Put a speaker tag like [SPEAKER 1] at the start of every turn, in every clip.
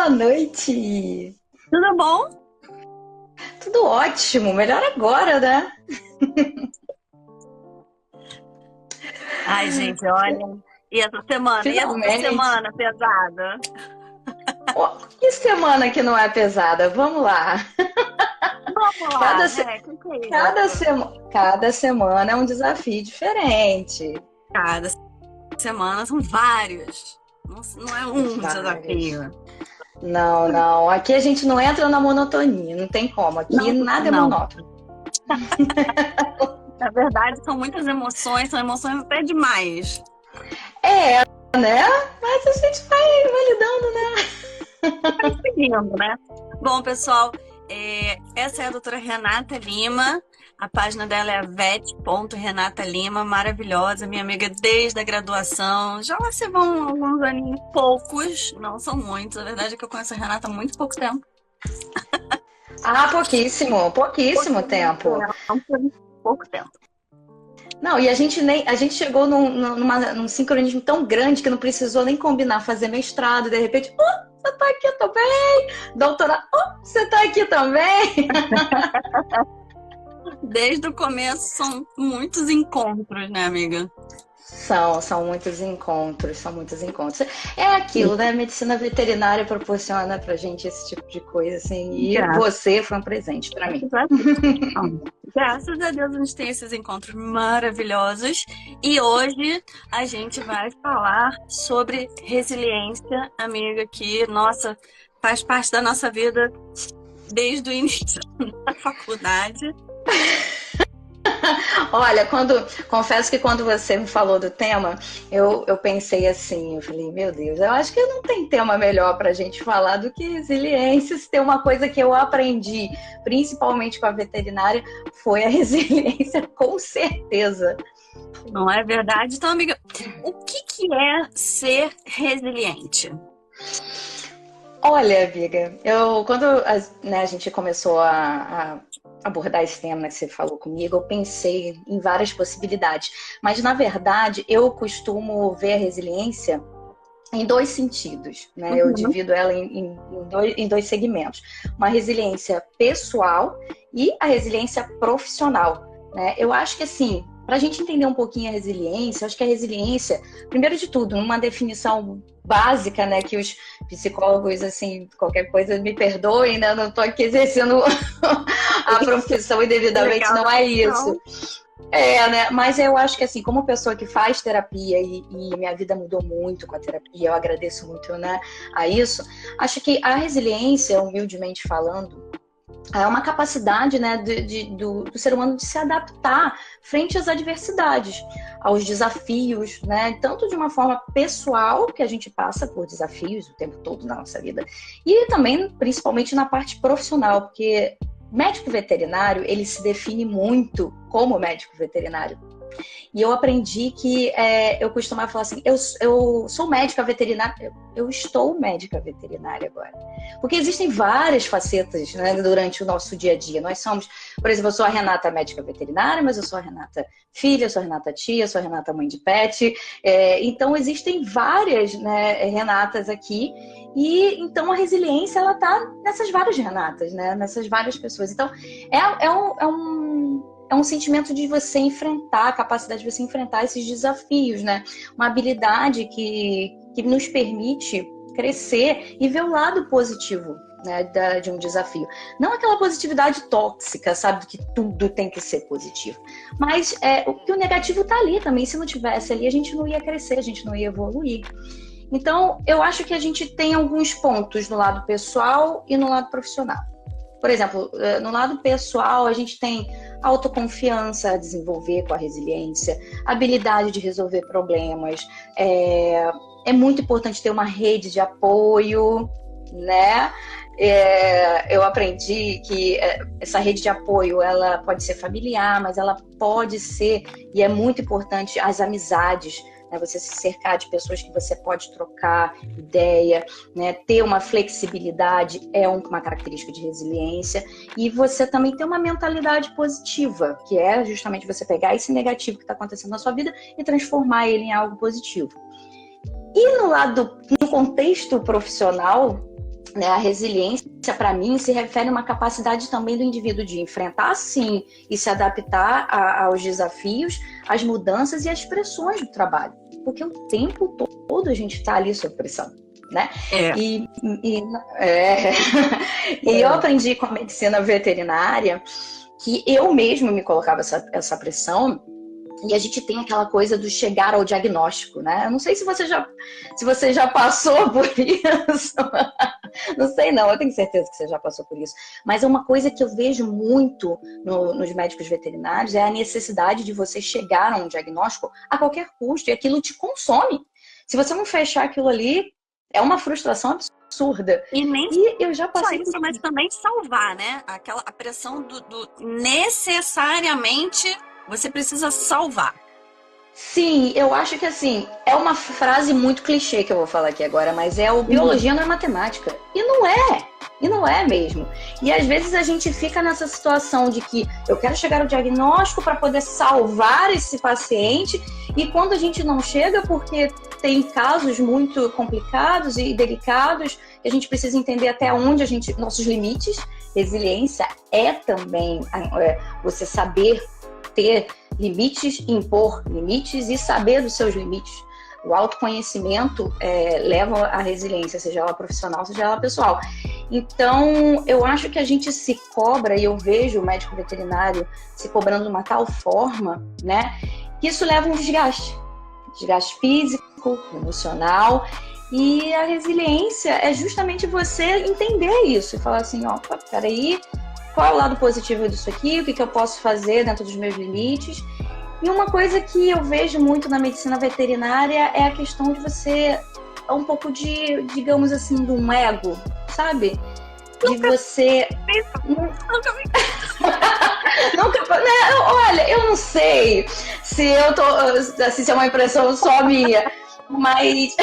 [SPEAKER 1] boa noite!
[SPEAKER 2] Tudo bom?
[SPEAKER 1] Tudo ótimo, melhor agora, né?
[SPEAKER 2] Ai, gente, olha. E essa semana? E essa
[SPEAKER 1] Finalmente!
[SPEAKER 2] semana pesada?
[SPEAKER 1] Ó, que semana que não é pesada? Vamos lá!
[SPEAKER 2] Vamos lá,
[SPEAKER 1] Cada, se-
[SPEAKER 2] né? Que é isso?
[SPEAKER 1] cada semana é um desafio diferente.
[SPEAKER 2] Cada semana são vários. Não é um
[SPEAKER 1] Vários.
[SPEAKER 2] desafio.
[SPEAKER 1] Não, não. Aqui a gente não entra na monotonia, não tem como. Aqui
[SPEAKER 2] Não,
[SPEAKER 1] nada é
[SPEAKER 2] não.
[SPEAKER 1] monótono.
[SPEAKER 2] Na verdade, são muitas emoções, são emoções até demais.
[SPEAKER 1] É, né? Mas a gente vai lidando, né?
[SPEAKER 2] Vai seguindo, né? Bom, pessoal, essa é a doutora Renata Lima. A página dela é vet.renatalima, maravilhosa, minha amiga desde a graduação. Já lá se vão alguns aninhos, poucos, não são muitos. A verdade é que eu conheço a Renata há muito pouco tempo.
[SPEAKER 1] Ah, pouquíssimo, pouquíssimo
[SPEAKER 2] Pouquinho
[SPEAKER 1] tempo.
[SPEAKER 2] tempo, pouco tempo.
[SPEAKER 1] Não, e a gente chegou num sincronismo tão grande que não precisou nem combinar fazer mestrado, de repente, você tá aqui também, doutorado, você tá aqui também.
[SPEAKER 2] Desde o começo são muitos encontros, né, amiga?
[SPEAKER 1] São muitos encontros, são muitos encontros. É aquilo, né? A medicina veterinária proporciona pra gente esse tipo de coisa, assim, e
[SPEAKER 2] Graças
[SPEAKER 1] você foi um presente pra mim.
[SPEAKER 2] a Deus. Graças a Deus a gente tem esses encontros maravilhosos. E hoje a gente vai falar sobre resiliência, amiga, que, nossa, faz parte da nossa vida desde o início da faculdade.
[SPEAKER 1] Olha, confesso que quando você me falou do tema, eu pensei assim, eu falei, meu Deus, eu acho que não tem tema melhor para a gente falar do que resiliência. Se tem uma coisa que eu aprendi, principalmente com a veterinária, foi a resiliência, com certeza.
[SPEAKER 2] Não é verdade? Então, amiga, o que é ser resiliente?
[SPEAKER 1] Olha, amiga, quando a gente começou a abordar esse tema que você falou comigo, eu pensei em várias possibilidades. Mas, na verdade, eu costumo ver a resiliência em dois sentidos, né? Eu
[SPEAKER 2] Uhum.
[SPEAKER 1] divido ela em dois segmentos. Uma resiliência pessoal e a resiliência profissional, né? Eu acho que, assim, para a gente entender um pouquinho a resiliência, eu acho que a resiliência, primeiro de tudo, uma definição básica, né, que os psicólogos, assim, qualquer coisa me perdoem, né, eu não estou aqui exercendo a profissão indevidamente,
[SPEAKER 2] Legal
[SPEAKER 1] não
[SPEAKER 2] da
[SPEAKER 1] é isso.
[SPEAKER 2] profissão.
[SPEAKER 1] Né? Mas eu acho que assim, como pessoa que faz terapia e minha vida mudou muito com a terapia, eu agradeço muito, né, a isso. Acho que a resiliência, humildemente falando, é uma capacidade, né, do ser humano de se adaptar frente às adversidades, aos desafios, né, tanto de uma forma pessoal, que a gente passa por desafios o tempo todo na nossa vida, e também, principalmente, na parte profissional, porque médico veterinário, ele se define muito como médico veterinário. E eu aprendi que eu costumava falar assim, eu sou médica veterinária, eu estou médica veterinária agora. Porque existem várias facetas, né, durante o nosso dia a dia. Nós somos, por exemplo, eu sou a Renata médica veterinária, mas eu sou a Renata filha, eu sou a Renata tia, eu sou a Renata mãe de pet. Então existem várias, né, Renatas aqui. E então a resiliência, ela tá nessas várias Renatas, né, nessas várias pessoas. Então é um sentimento de você enfrentar, a capacidade de você enfrentar esses desafios, né? Uma habilidade que nos permite crescer e ver o lado positivo, né, de um desafio. Não aquela positividade tóxica, sabe, que tudo tem que ser positivo. Mas o negativo tá ali também. Se não tivesse ali, a gente não ia crescer, a gente não ia evoluir. Então, eu acho que a gente tem alguns pontos no lado pessoal e no lado profissional. Por exemplo, no lado pessoal, a gente tem autoconfiança a desenvolver com a resiliência, habilidade de resolver problemas. É muito importante ter uma rede de apoio, né? Eu aprendi que essa rede de apoio, ela pode ser familiar, mas ela pode ser, e é muito importante, as amizades, né? Você se cercar de pessoas que você pode trocar ideia, né? Ter uma flexibilidade é uma característica de resiliência, e você também ter uma mentalidade positiva, que é justamente você pegar esse negativo que está acontecendo na sua vida e transformar ele em algo positivo. E no contexto profissional, né, a resiliência, para mim, se refere a uma capacidade também do indivíduo de enfrentar, sim, e se adaptar aos desafios, às mudanças e às pressões do trabalho. Porque o tempo todo a gente está ali sob pressão, né? E eu aprendi com a medicina veterinária que eu mesma me colocava essa pressão. E a gente tem aquela coisa do chegar ao diagnóstico, né? Eu não sei se você já passou por isso. Não sei não, eu tenho certeza que você já passou por isso. Mas é uma coisa que eu vejo muito nos médicos veterinários, é a necessidade de você chegar a um diagnóstico a qualquer custo. E aquilo te consome. Se você não fechar aquilo ali, é uma frustração absurda.
[SPEAKER 2] E
[SPEAKER 1] eu já passei
[SPEAKER 2] só isso, mas também salvar, né? A pressão do necessariamente... Você precisa salvar.
[SPEAKER 1] Sim, eu acho que assim, é uma frase muito clichê que eu vou falar aqui agora, mas o biologia não é matemática. E não é mesmo. E às vezes a gente fica nessa situação de que eu quero chegar ao diagnóstico para poder salvar esse paciente, e quando a gente não chega, porque tem casos muito complicados e delicados, a gente precisa entender até onde nossos limites. Resiliência é também você saber ter limites, impor limites e saber dos seus limites. O autoconhecimento leva à resiliência, seja ela profissional, seja ela pessoal. Então, eu acho que a gente se cobra, e eu vejo o médico veterinário se cobrando de uma tal forma, né, que isso leva a um desgaste físico, emocional. E a resiliência é justamente você entender isso e falar assim, opa, peraí, qual é o lado positivo disso aqui, o que eu posso fazer dentro dos meus limites. E uma coisa que eu vejo muito na medicina veterinária é a questão de você, um pouco de, digamos assim, de um ego, sabe? De você... Olha, eu não sei se se é uma impressão só minha, mas...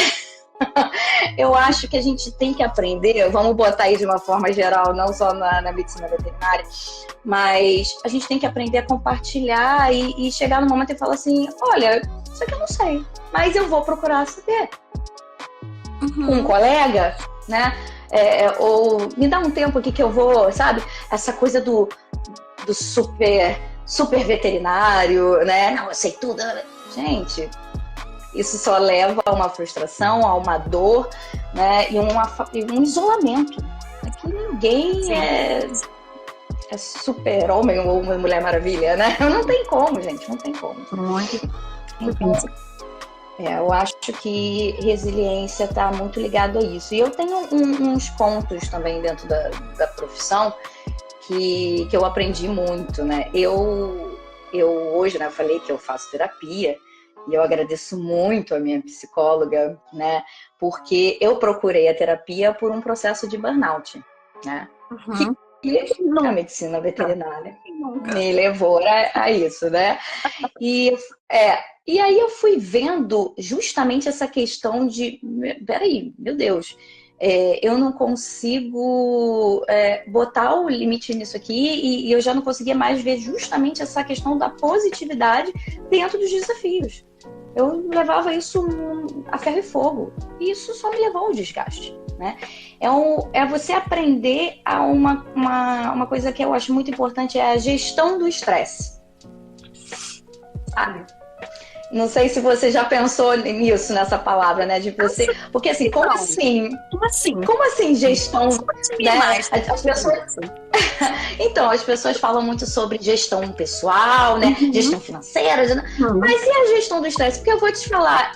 [SPEAKER 1] Eu acho que a gente tem que aprender, vamos botar aí de uma forma geral, não só na medicina veterinária, mas a gente tem que aprender a compartilhar e chegar no momento e falar assim, olha, isso aqui eu não sei, mas eu vou procurar saber. Com um colega, né? Ou me dá um tempo aqui que eu vou, sabe? Essa coisa do super veterinário, né? Não, eu sei tudo. Gente... Isso só leva a uma frustração, a uma dor, né? E um isolamento. Aqui ninguém é super-homem ou uma Mulher Maravilha, né? Não tem como, gente, não tem como.
[SPEAKER 2] Muito.
[SPEAKER 1] Então, eu acho que resiliência está muito ligado a isso. E eu tenho uns pontos também dentro da profissão que eu aprendi muito, né? Eu hoje, né, eu falei que eu faço terapia. E eu agradeço muito a minha psicóloga, né? Porque eu procurei a terapia por um processo de burnout, né? Que a medicina veterinária me levou a isso, né? E aí eu fui vendo justamente essa questão de... Peraí, meu Deus... eu não consigo botar o limite nisso aqui e eu já não conseguia mais ver justamente essa questão da positividade dentro dos desafios. Eu levava isso a ferro e fogo e isso só me levou ao desgaste, né? É você aprender a uma coisa que eu acho muito importante, é a gestão do estresse. Não sei se você já pensou nisso, nessa palavra, né? De você... Porque assim, como assim? Como assim gestão? Né? As pessoas... Então, as pessoas falam muito sobre gestão pessoal, né? Gestão financeira. Mas e a gestão do estresse? Porque eu vou te falar,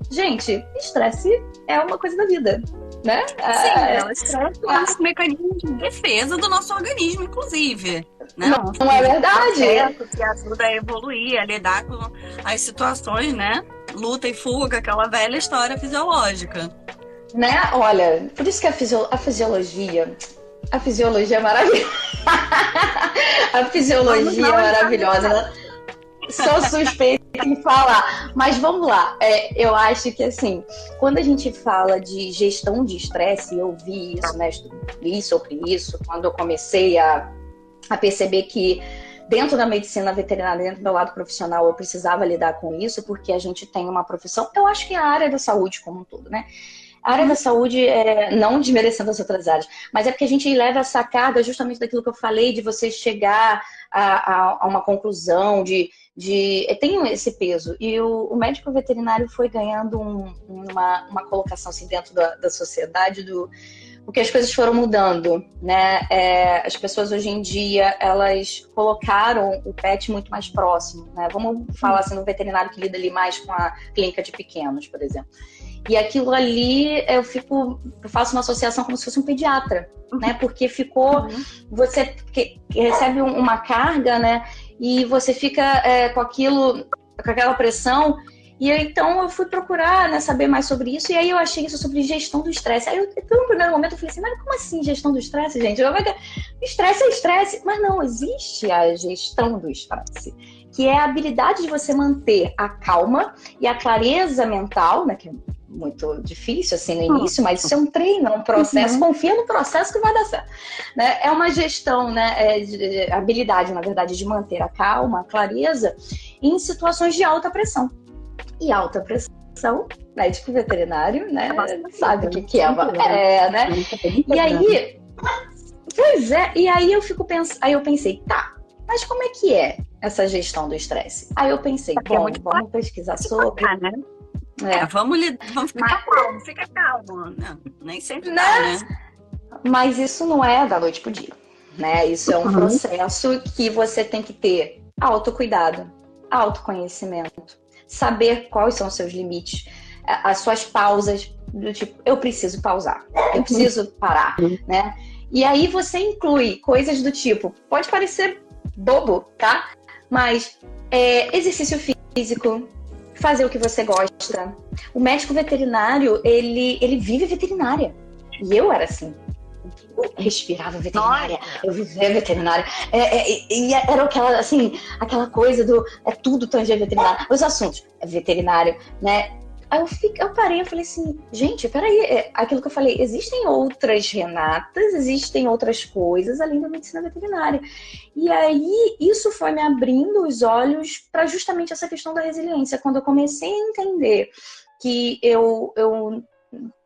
[SPEAKER 1] gente, estresse é uma coisa da vida, né?
[SPEAKER 2] Sim, estresse é um mecanismo de defesa do nosso organismo, inclusive. Né?
[SPEAKER 1] Não é verdade?
[SPEAKER 2] Que ajuda a evoluir, a lidar com as situações, né? Luta e fuga, aquela velha história fisiológica.
[SPEAKER 1] Né? Olha, por isso que a fisiologia é maravilhosa. A fisiologia é maravilhosa. Né? Sou suspeita em falar. Mas vamos lá. Eu acho que, assim, quando a gente fala de gestão de estresse, eu vi isso, né? Li sobre isso, quando eu comecei a perceber que dentro da medicina veterinária, dentro do meu lado profissional, eu precisava lidar com isso, porque a gente tem uma profissão, eu acho que é a área da saúde como um todo, né? A área da saúde, não desmerecendo as outras áreas, mas é porque a gente leva essa carga justamente daquilo que eu falei, de você chegar a uma conclusão, tem esse peso. E o médico veterinário foi ganhando uma colocação assim, dentro da sociedade, porque as coisas foram mudando, né? As pessoas hoje em dia, elas colocaram o pet muito mais próximo, né? Vamos falar assim, no veterinário que lida ali mais com a clínica de pequenos, por exemplo. E aquilo ali, eu faço uma associação como se fosse um pediatra, né? Porque você recebe uma carga, né? E você fica com aquela pressão. E então eu fui procurar, né, saber mais sobre isso, e aí eu achei isso sobre gestão do estresse. Aí no primeiro momento eu falei assim, mas como assim gestão do estresse, gente? Estresse é estresse. Mas não, existe a gestão do estresse, que é a habilidade de você manter a calma e a clareza mental, né, que é muito difícil assim no início, mas isso é um treino, é um processo. Confia no processo que vai dar certo, né? É uma gestão, né, habilidade, na verdade, de manter a calma, a clareza em situações de alta pressão. E alta pressão, médico veterinário, né, sabe o que é, né? E aí, pois é, e aí eu pensei, tá, mas como é que é essa gestão do estresse? Aí eu pensei, vamos pesquisar sobre,
[SPEAKER 2] né? Vamos ficar calmo, fica calmo. Não, nem sempre dá, né?
[SPEAKER 1] Mas isso não é da noite pro dia, né? Isso é um processo que você tem que ter autocuidado, autoconhecimento, saber quais são os seus limites, as suas pausas, do tipo, eu preciso pausar, eu preciso parar, né? E aí você inclui coisas do tipo, pode parecer bobo, tá? Mas exercício físico, fazer o que você gosta. O médico veterinário, ele vive veterinária. E eu era assim. Eu respirava veterinária, eu vivia veterinária. E era aquela coisa do tudo tange veterinário. Os assuntos, veterinário, né? Aí eu parei, eu falei assim, gente, peraí, aquilo que eu falei, existem outras Renatas, existem outras coisas além da medicina veterinária. E aí, isso foi me abrindo os olhos para justamente essa questão da resiliência. Quando eu comecei a entender que eu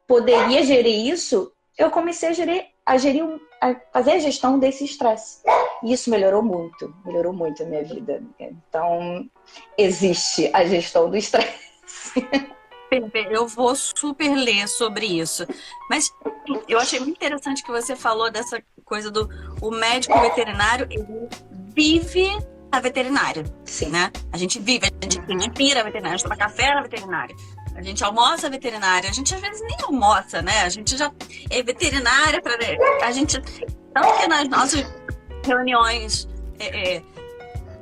[SPEAKER 1] poderia gerir isso, eu comecei a fazer a gestão desse estresse. E isso melhorou muito a minha vida. Então, existe a gestão do estresse.
[SPEAKER 2] Eu vou super ler sobre isso. Mas eu achei muito interessante que você falou dessa coisa o médico veterinário, ele vive a veterinária.
[SPEAKER 1] Sim.
[SPEAKER 2] Né? A gente vive, a gente respira a veterinária, a gente toma café na veterinária, a gente almoça a veterinária, a gente às vezes nem almoça, né? A gente já é veterinária, a gente, tanto que nas nossas reuniões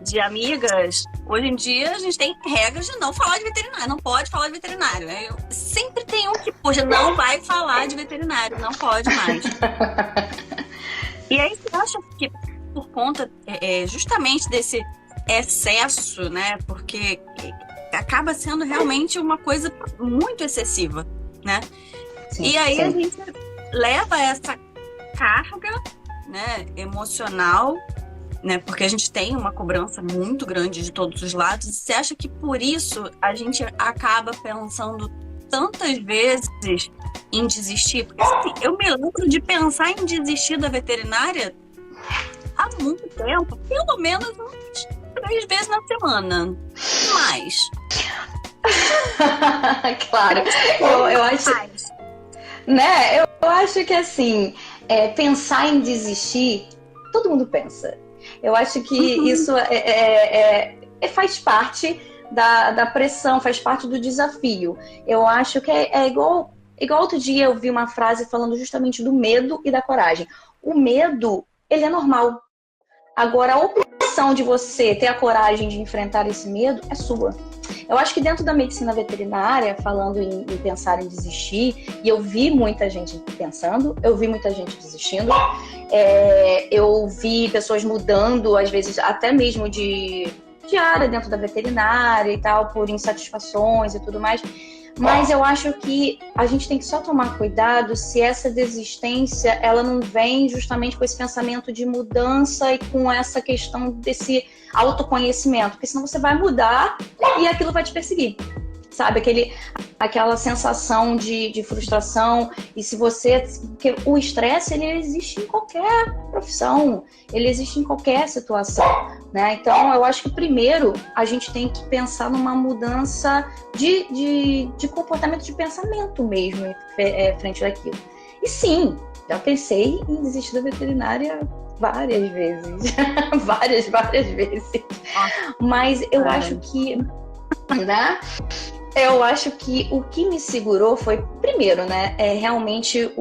[SPEAKER 2] de amigas, hoje em dia a gente tem regras de não falar de veterinário, não pode falar de veterinário. Sempre tem um que, poxa, não vai falar de veterinário, não pode mais. E aí você acha que por conta justamente desse excesso, né? Porque acaba sendo realmente uma coisa muito excessiva, né?
[SPEAKER 1] Sim,
[SPEAKER 2] e aí
[SPEAKER 1] sim.
[SPEAKER 2] A gente leva essa carga, né, emocional, né? Porque a gente tem uma cobrança muito grande de todos os lados. Você acha que por isso a gente acaba pensando tantas vezes em desistir? Porque assim, eu me lembro de pensar em desistir da veterinária há muito tempo, pelo menos umas 3 vezes na semana. Mas
[SPEAKER 1] claro, eu acho, né? Eu acho que assim, pensar em desistir, todo mundo pensa. Eu acho que isso faz parte da pressão, faz parte do desafio. Eu acho que é igual outro dia eu vi uma frase falando justamente do medo e da coragem. O medo, ele é normal. Agora, a opção de você ter a coragem de enfrentar esse medo é sua. Eu acho que dentro da medicina veterinária, falando em pensar em desistir, e eu vi muita gente pensando, eu vi muita gente desistindo, eu vi pessoas mudando, às vezes até mesmo de área dentro da veterinária e tal, por insatisfações e tudo mais. Mas eu acho que a gente tem que só tomar cuidado se essa desistência, ela não vem justamente com esse pensamento de mudança e com essa questão desse autoconhecimento, porque senão você vai mudar e aquilo vai te perseguir. sabe? Aquela sensação de frustração. E se você... Porque o estresse, ele existe em qualquer profissão, ele existe em qualquer situação, né? Então, eu acho que primeiro a gente tem que pensar numa mudança de comportamento, de pensamento mesmo, frente daquilo. E sim, já pensei em desistir da veterinária várias vezes. várias vezes. Mas eu acho que, né? Eu acho que o que me segurou foi, primeiro, né? Realmente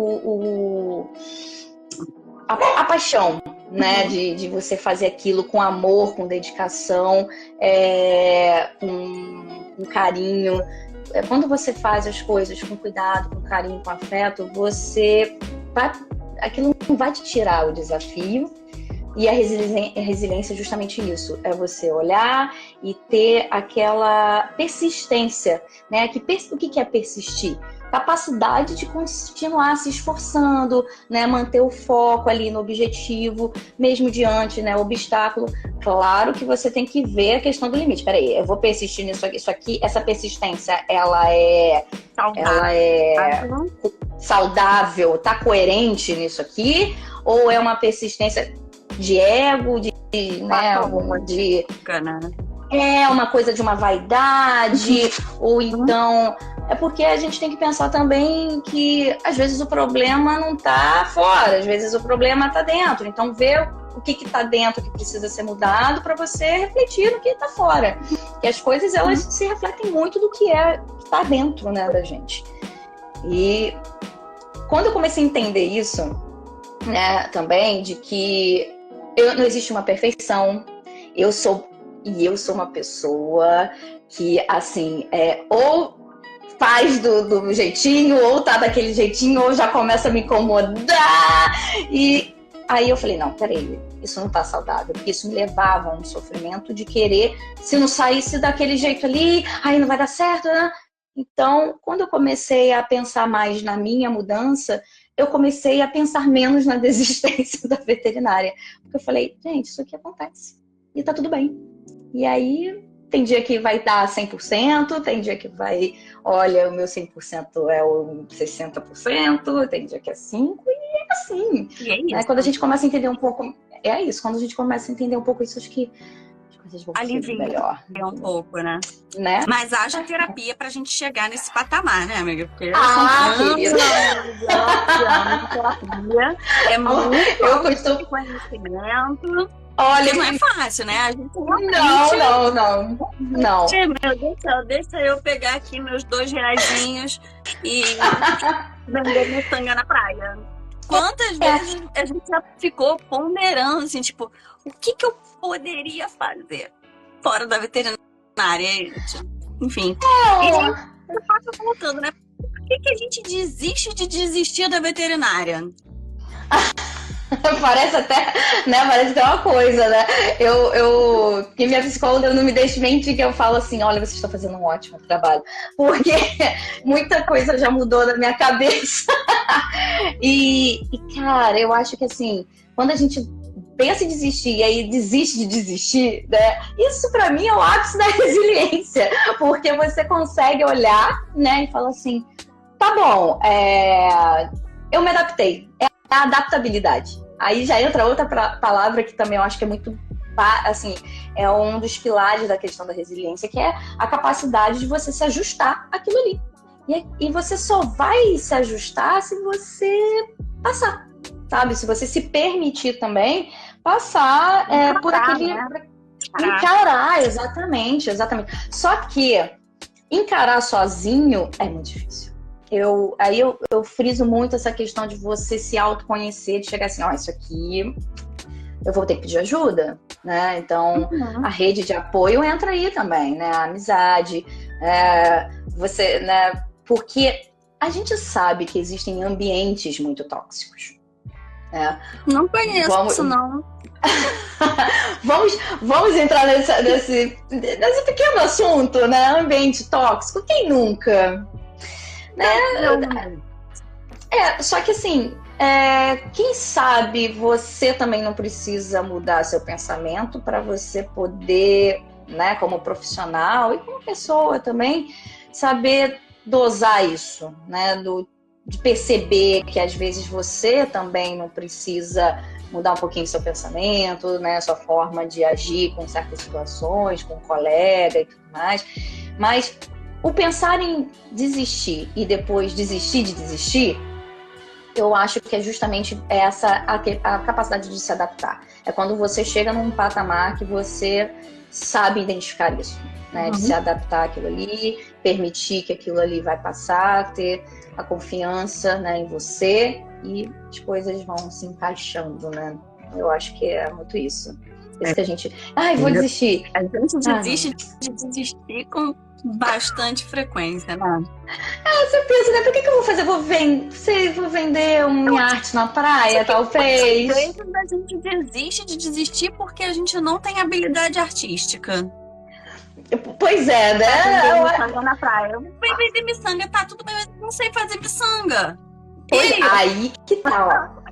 [SPEAKER 1] a paixão, né? De você fazer aquilo com amor, com dedicação, com carinho. Quando você faz as coisas com cuidado, com carinho, com afeto, aquilo não vai te tirar o desafio. E a resiliência é justamente isso, é você olhar e ter aquela persistência, né? O que é persistir? Capacidade de continuar se esforçando, né? Manter o foco ali no objetivo, mesmo diante, né? Obstáculo. Claro que você tem que ver a questão do limite. Peraí, eu vou persistir nisso aqui, isso aqui, essa persistência, ela é saudável, tá coerente nisso aqui? Ou é uma persistência de ego, uma coisa de uma vaidade, ou então é porque a gente tem que pensar também que às vezes o problema não tá fora, às vezes o problema tá dentro, então ver o que tá dentro que precisa ser mudado para você refletir no que tá fora, e as coisas elas se refletem muito do que tá dentro, né, da gente. E quando eu comecei a entender isso, né, também de que não existe uma perfeição. Eu sou uma pessoa que, assim, ou faz do jeitinho, ou tá daquele jeitinho, ou já começa a me incomodar. E aí eu falei, não, peraí, isso não tá saudável. Porque isso me levava a um sofrimento de querer, se não saísse daquele jeito ali, aí não vai dar certo, né? Então, quando eu comecei a pensar mais na minha mudança, eu comecei a pensar menos na desistência da veterinária. Porque eu falei, gente, isso aqui acontece. E tá tudo bem. E aí, tem dia que vai dar 100%, tem dia que vai... Olha, o meu 100% é o 60%, tem dia que é 5%, e é assim.
[SPEAKER 2] E é isso.
[SPEAKER 1] Quando a gente começa a entender um pouco... É isso, quando a gente começa a entender um pouco isso, acho que as coisas vão ser melhor.
[SPEAKER 2] Um pouco, né?
[SPEAKER 1] Mas
[SPEAKER 2] haja terapia pra gente chegar nesse patamar, né, amiga? Porque
[SPEAKER 1] querida.
[SPEAKER 2] Terapia é muito conhecimento. Olha, não é fácil, né? A gente
[SPEAKER 1] não.
[SPEAKER 2] Meu Deus do céu, deixa eu pegar aqui meus R$2 e vender minha tanga na praia. Quantas vezes a gente já ficou ponderando, assim, tipo, o que eu poderia fazer fora da veterinária? Enfim. E eu passo voltando, né? Por que a gente desiste de desistir da veterinária?
[SPEAKER 1] Parece até uma coisa, né? Que minha psicóloga não me deixa mentir, que eu falo assim, olha, vocês estão fazendo um ótimo trabalho. Porque muita coisa já mudou na minha cabeça. E, cara, eu acho que assim, quando a gente pensa em desistir e aí desiste de desistir, né? Isso pra mim é o ápice da resiliência. Porque você consegue olhar, né? E falar assim, tá bom, eu me adaptei. É a adaptabilidade. Aí já entra outra palavra que também eu acho que é muito, assim, é um dos pilares da questão da resiliência, que é a capacidade de você se ajustar àquilo ali. E você só vai se ajustar se você passar, sabe? Se você se permitir também passar por aquele...
[SPEAKER 2] Né?
[SPEAKER 1] Encarar, exatamente. Só que encarar sozinho é muito difícil. Eu friso muito essa questão de você se autoconhecer, de chegar assim, isso aqui eu vou ter que pedir ajuda, né? Então, a rede de apoio entra aí também, né? A amizade, você, né? Porque a gente sabe que existem ambientes muito tóxicos. Né?
[SPEAKER 2] Não conheço, não.
[SPEAKER 1] Vamos entrar nesse pequeno assunto, né? Ambiente tóxico, quem nunca? Né? Só que assim, quem sabe você também não precisa mudar seu pensamento para você poder, né, como profissional e como pessoa também, saber dosar isso, né? De perceber que às vezes você também não precisa mudar um pouquinho seu pensamento, né? Sua forma de agir com certas situações, com um colega e tudo mais. Mas o pensar em desistir e depois desistir de desistir, eu acho que é justamente essa a capacidade de se adaptar. É quando você chega num patamar que você sabe identificar isso, né? De se adaptar àquilo ali, permitir que aquilo ali vai passar, ter a confiança, né, em você, e as coisas vão se encaixando, né? Eu acho que é muito isso. Isso que a gente... Ai, vou desistir.
[SPEAKER 2] A gente desiste de desistir com bastante frequência, né?
[SPEAKER 1] Você pensa, né? Por que eu vou fazer? Vou vender minha arte na praia, talvez?
[SPEAKER 2] Às vezes a gente desiste de desistir porque a gente não tem habilidade artística.
[SPEAKER 1] Pois é, né?
[SPEAKER 2] Miçanga na praia. Eu vou vender miçanga, tá tudo bem, mas eu não sei fazer miçanga.
[SPEAKER 1] Aí que tá, ó.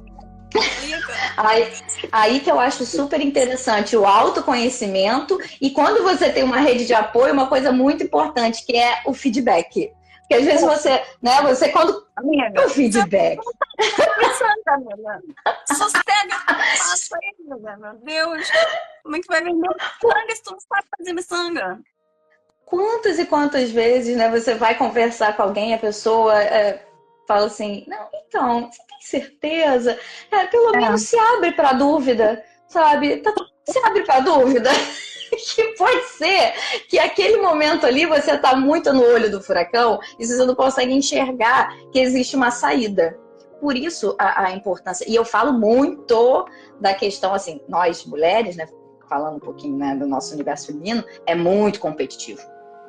[SPEAKER 1] Aí que eu acho super interessante o autoconhecimento, e quando você tem uma rede de apoio, uma coisa muito importante, que é o feedback. Porque às vezes você quando...
[SPEAKER 2] Amiga,
[SPEAKER 1] o feedback.
[SPEAKER 2] Miçanga, amiga. Sossega, passa aí, amiga. Meu Deus. Como é que vai vender miçanga se tu não sabe fazer miçanga?
[SPEAKER 1] Quantas e quantas vezes, né, você vai conversar com alguém, a pessoa fala assim, não, então, você tem certeza? Pelo menos se abre para dúvida, sabe? Se abre para dúvida. Que pode ser que aquele momento ali você está muito no olho do furacão e você não consegue enxergar que existe uma saída. Por isso a importância. E eu falo muito da questão, assim, nós mulheres, né, falando um pouquinho, né, do nosso universo feminino, é muito competitivo,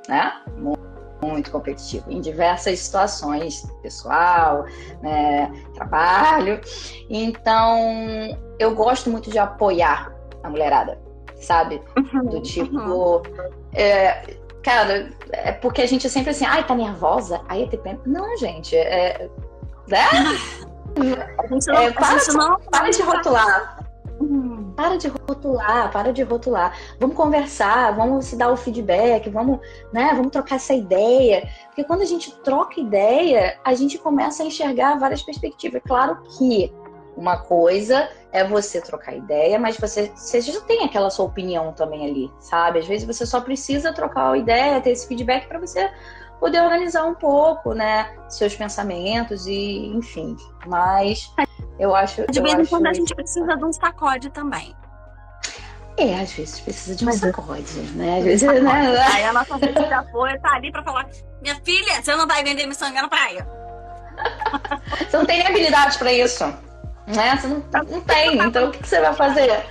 [SPEAKER 1] né? Muito competitivo em diversas situações, pessoal, né, trabalho. Então, eu gosto muito de apoiar a mulherada, sabe? Do tipo, cara, é porque a gente é sempre assim, ai, tá nervosa? Aí é TPM. Não, gente, né? Para de rotular. Para de rotular. Vamos conversar, vamos se dar o feedback, vamos trocar essa ideia. Porque quando a gente troca ideia, a gente começa a enxergar várias perspectivas. É claro que uma coisa é você trocar ideia, mas você já tem aquela sua opinião também ali, sabe? Às vezes você só precisa trocar a ideia, ter esse feedback para você poder organizar um pouco, né, seus pensamentos e, enfim. Mas eu acho...
[SPEAKER 2] De vez em quando a gente precisa de um sacode também.
[SPEAKER 1] Às vezes precisa de um sacode, né? Às vezes, né?
[SPEAKER 2] Aí a nossa rede de apoio tá ali pra falar, minha filha, você não vai vender miçanga na praia.
[SPEAKER 1] Você não tem habilidade pra isso, né? Você não tem, então o que você vai fazer?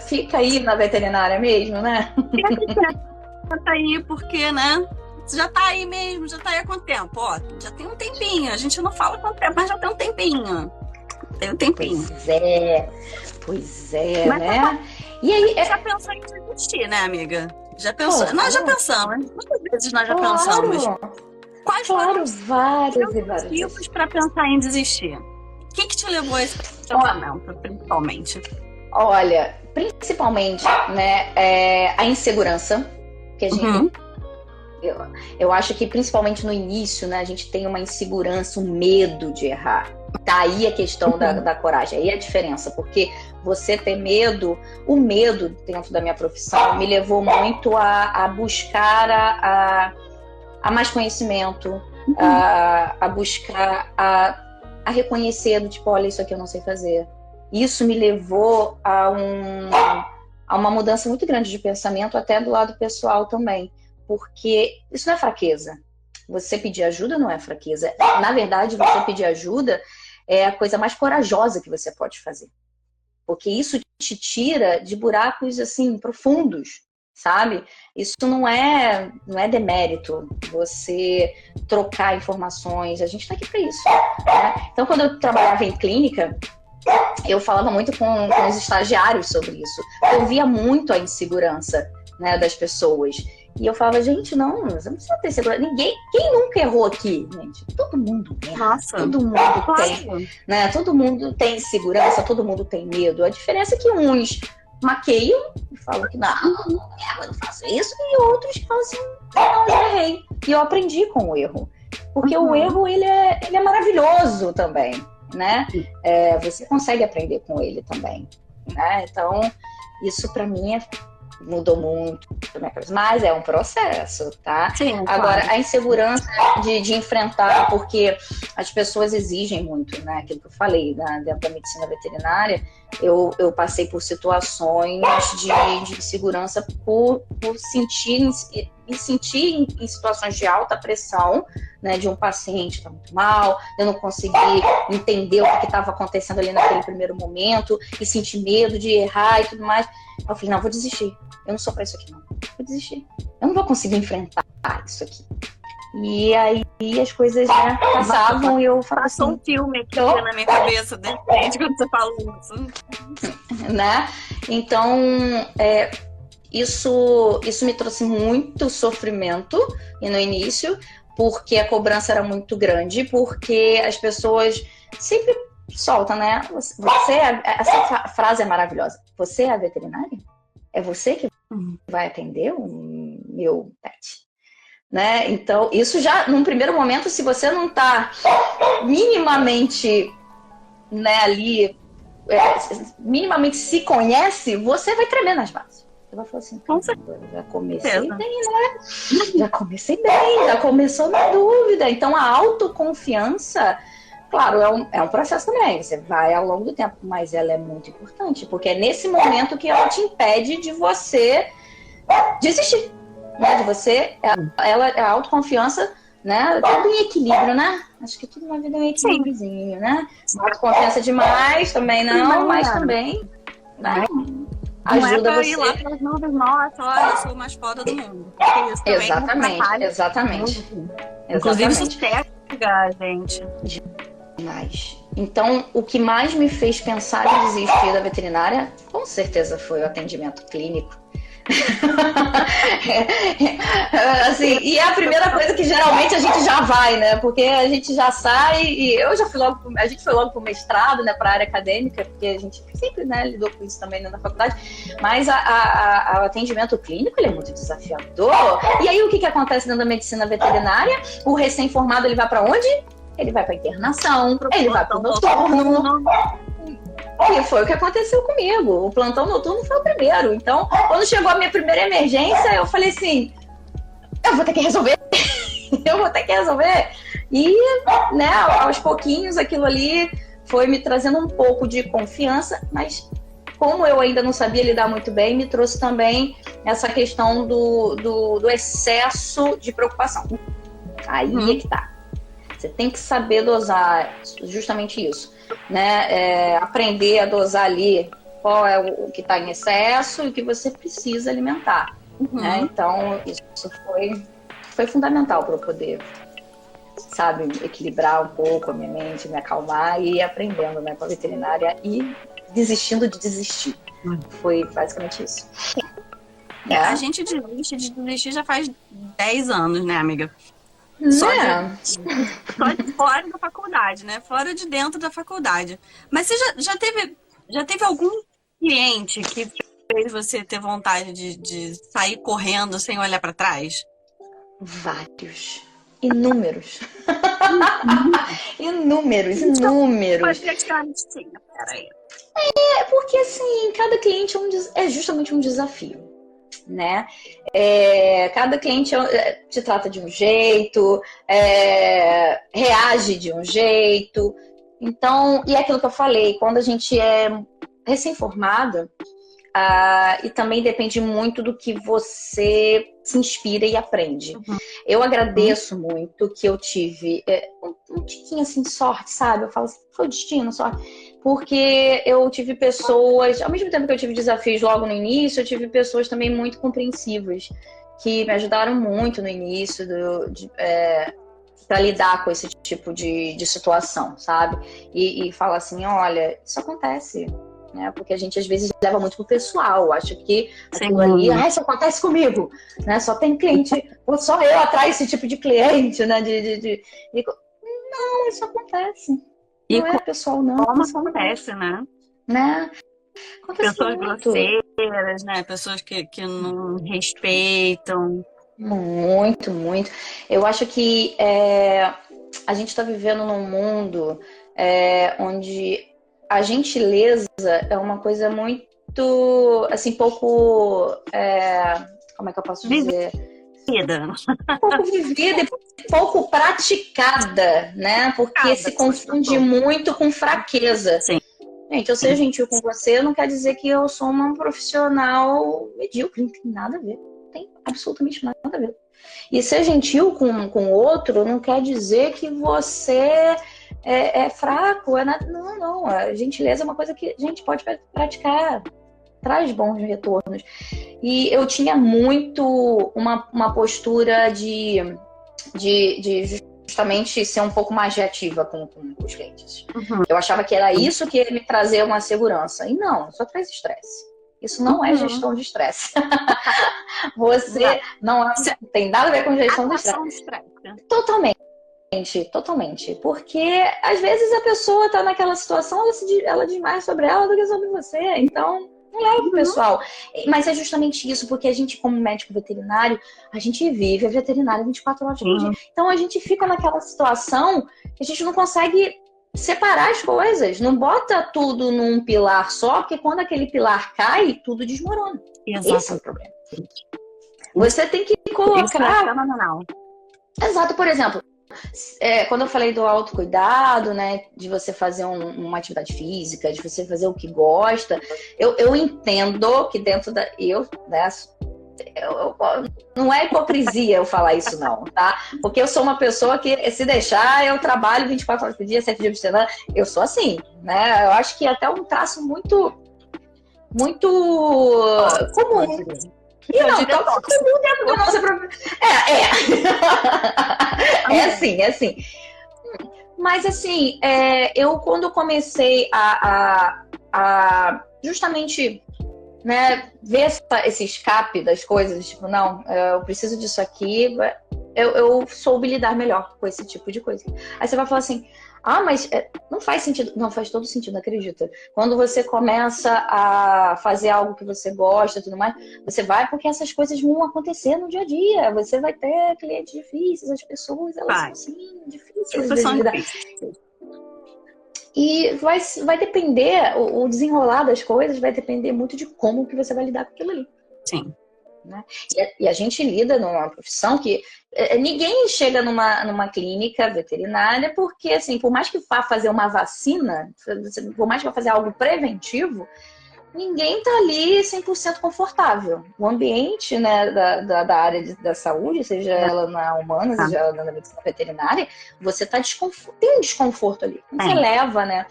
[SPEAKER 1] Fica aí na veterinária mesmo, né?
[SPEAKER 2] Tá aí, porque, né? Você já tá aí mesmo, já tá aí há quanto tempo? Ó, já tem um tempinho. A gente não fala quanto tempo, mas já tem um tempinho. Tem um tempinho.
[SPEAKER 1] Pois é, mas, né? E aí...
[SPEAKER 2] Já pensou em desistir, né, amiga? Já pensou? Nós já pensamos. Quantas vezes nós já pensamos? Quais foram
[SPEAKER 1] vários
[SPEAKER 2] motivos para pensar em desistir? O que te levou a esse pensamento, principalmente?
[SPEAKER 1] Olha, principalmente, né, a insegurança que a gente... Eu acho que principalmente no início, né, a gente tem uma insegurança, um medo de errar. Tá aí a questão da coragem, aí a diferença, porque você ter medo, o medo dentro da minha profissão me levou muito a buscar a mais conhecimento, a buscar a reconhecer do tipo, olha, isso aqui eu não sei fazer. Isso me levou a uma mudança muito grande de pensamento, até do lado pessoal também. Porque isso não é fraqueza. Você pedir ajuda não é fraqueza. Na verdade, você pedir ajuda é a coisa mais corajosa que você pode fazer. Porque isso te tira de buracos, assim, profundos, sabe? Isso não é demérito, você trocar informações. A gente está aqui para isso, né? Então, quando eu trabalhava em clínica, eu falava muito com os estagiários sobre isso. Eu via muito a insegurança, né, das pessoas. E eu falava, gente, não precisa ter segurança. Quem nunca errou aqui, gente? Todo mundo erra.
[SPEAKER 2] Nossa,
[SPEAKER 1] todo mundo tem, né? Todo mundo tem insegurança, todo mundo tem medo. A diferença é que uns maqueiam e falam que não, eu não faço isso, e outros que falam assim, não, já errei. E eu aprendi com o erro. Porque o erro, ele é maravilhoso também, né? Você consegue aprender com ele também, né? Então, isso para mim mudou muito, mas é um processo, tá?
[SPEAKER 2] Sim,
[SPEAKER 1] agora,
[SPEAKER 2] claro.
[SPEAKER 1] A insegurança de enfrentar, porque as pessoas exigem muito, né? Aquilo que eu falei, dentro da medicina veterinária, eu passei por situações de insegurança por me sentir em situações de alta pressão, né, de um paciente tá muito mal, eu não consegui entender o que estava acontecendo ali naquele primeiro momento, e sentir medo de errar e tudo mais. Eu falei, não, vou desistir. Eu não sou pra isso aqui, não. Vou desistir. Eu não vou conseguir enfrentar isso aqui. E aí as coisas, né, passavam e eu falava assim...
[SPEAKER 2] Passou um filme aqui na minha cabeça, de repente, quando você falou isso.
[SPEAKER 1] Né? Então, isso me trouxe muito sofrimento no início, porque a cobrança era muito grande, porque as pessoas sempre soltam, né? Essa frase é maravilhosa. Você é a veterinária? É você que vai atender o meu pet? Né? Então, isso já, num primeiro momento, se você não está minimamente, né, ali, minimamente se conhece, você vai tremer nas bases. Você vai falar assim, já comecei bem, né? Já comecei bem, já começou na dúvida. Então, a autoconfiança, claro, é um processo também. Você vai ao longo do tempo, mas ela é muito importante, porque é nesse momento que ela te impede de você desistir. Né, de você, a autoconfiança, né, tudo em equilíbrio, né? Acho que tudo na vida é um equilíbriozinho, né? Autoconfiança demais também não, mas também, né, ajuda
[SPEAKER 2] não é pra
[SPEAKER 1] você.
[SPEAKER 2] ir lá pelas nuvens, nossa, olha, eu sou o mais foda do mundo. Isso
[SPEAKER 1] Exatamente.
[SPEAKER 2] Inclusive isso pega, gente.
[SPEAKER 1] Demais. Então, o que mais me fez pensar em desistir da veterinária, com certeza foi o atendimento clínico. Assim, e é a primeira coisa que geralmente a gente já vai, né? Porque a gente já sai e a gente foi logo pro mestrado, né? Para a área acadêmica, porque a gente sempre, né, lidou com isso também na faculdade. Mas o atendimento clínico, ele é muito desafiador. E aí o que acontece dentro da medicina veterinária? O recém-formado, ele vai para onde? Ele vai para internação, ele vai para o noturno. E foi o que aconteceu comigo. O plantão noturno foi o primeiro. Então, quando chegou a minha primeira emergência, eu falei assim, eu vou ter que resolver. E, né, aos pouquinhos, aquilo ali foi me trazendo um pouco de confiança, mas como eu ainda não sabia lidar muito bem, me trouxe também essa questão do excesso de preocupação. Aí é que tá. Você tem que saber dosar justamente isso, né? Aprender a dosar ali qual é o que está em excesso e o que você precisa alimentar. Né? Então, isso foi fundamental para eu poder, sabe, equilibrar um pouco a minha mente, me acalmar e ir aprendendo, né, com a veterinária e desistindo de desistir. Foi basicamente isso.
[SPEAKER 2] A gente desistir já faz 10 anos, né, amiga? Só de fora da faculdade, né? Fora de dentro da faculdade. Mas você já teve algum cliente que fez você ter vontade de sair correndo sem olhar para trás?
[SPEAKER 1] Vários. Inúmeros. Inúmeros. Porque assim, cada cliente é justamente um desafio. Né? Cada cliente te trata de um jeito, reage de um jeito. Então, e é aquilo que eu falei, quando a gente é recém-formada, e também depende muito do que você se inspira e aprende. Eu agradeço muito que eu tive um tiquinho assim de sorte, sabe? Eu falo assim, foi o destino, sorte. Porque eu tive pessoas, ao mesmo tempo que eu tive desafios logo no início, eu tive pessoas também muito compreensivas, que me ajudaram muito no início para lidar com esse tipo de situação, sabe? E falar assim, olha, isso acontece, né? Porque a gente às vezes leva muito pro pessoal, acho que aquilo ali, isso acontece comigo, né? Só tem cliente, ou só eu atraio esse tipo de cliente, né? Não, isso acontece. Não é pessoal, não.
[SPEAKER 2] Como acontece, né?
[SPEAKER 1] Acontece
[SPEAKER 2] Pessoas
[SPEAKER 1] muito.
[SPEAKER 2] grosseiras, né? Pessoas que não respeitam.
[SPEAKER 1] Muito, muito. Eu acho que a gente está vivendo num mundo onde a gentileza é uma coisa muito, assim, pouco, como é que eu posso dizer?
[SPEAKER 2] Vida.
[SPEAKER 1] Pouco vivida e pouco praticada, né? Porque se confunde muito com fraqueza.
[SPEAKER 2] Sim.
[SPEAKER 1] Gente, eu ser gentil com você não quer dizer que eu sou uma profissional medíocre, não tem nada a ver. Não tem absolutamente nada a ver. E ser gentil com o outro não quer dizer que você é fraco, é nada. Não, não. A gentileza é uma coisa que a gente pode praticar, traz bons retornos. E eu tinha muito uma postura de justamente ser um pouco mais reativa com os clientes.
[SPEAKER 2] Uhum.
[SPEAKER 1] Eu achava que era isso que ia me trazer uma segurança. E não, só traz estresse. Isso não é gestão de estresse. Você não tem nada a ver com gestão de estresse. Totalmente. Porque às vezes a pessoa está naquela situação, ela diz mais sobre ela do que sobre você. Então, não leva pro pessoal. Mas é justamente isso, porque a gente, como médico veterinário, a gente vive a veterinária 24 horas por dia. Então a gente fica naquela situação que a gente não consegue separar as coisas. Não bota tudo num pilar só, porque quando aquele pilar cai, tudo desmorona.
[SPEAKER 2] Exato.
[SPEAKER 1] Esse é o problema. Você tem que colocar...
[SPEAKER 2] Isso é fenomenal.
[SPEAKER 1] Exato, por exemplo, quando eu falei do autocuidado, né, de você fazer uma atividade física, de você fazer o que gosta, eu entendo que dentro da... não é hipocrisia eu falar isso não, tá? Porque eu sou uma pessoa que, se deixar, eu trabalho 24 horas por dia, 7 dias por semana, eu sou assim, né? Eu acho que é até um traço muito comum. E não, então todo mundo dentro da nossa própria... É assim. Mas assim, eu quando comecei a justamente, né, ver esse escape das coisas, tipo, não, eu preciso disso aqui, eu soube lidar melhor com esse tipo de coisa. Aí você vai falar assim, mas não faz sentido. Não, faz todo sentido, acredita. Quando você começa a fazer algo que você gosta e tudo mais, você vai porque essas coisas vão acontecer no dia a dia. Você vai ter clientes difíceis, as pessoas, elas são assim, difíceis de lidar. E vai depender, o desenrolar das coisas vai depender muito de como que você vai lidar com aquilo ali.
[SPEAKER 2] Sim.
[SPEAKER 1] Né? E a gente lida numa profissão que ninguém chega numa clínica veterinária porque, assim, por mais que vá fazer uma vacina, por mais que vá fazer algo preventivo, ninguém tá ali 100% confortável. O ambiente, né, da área da saúde, seja ela na humana, seja ela na medicina veterinária, você tá tem um desconforto ali. Você leva, né,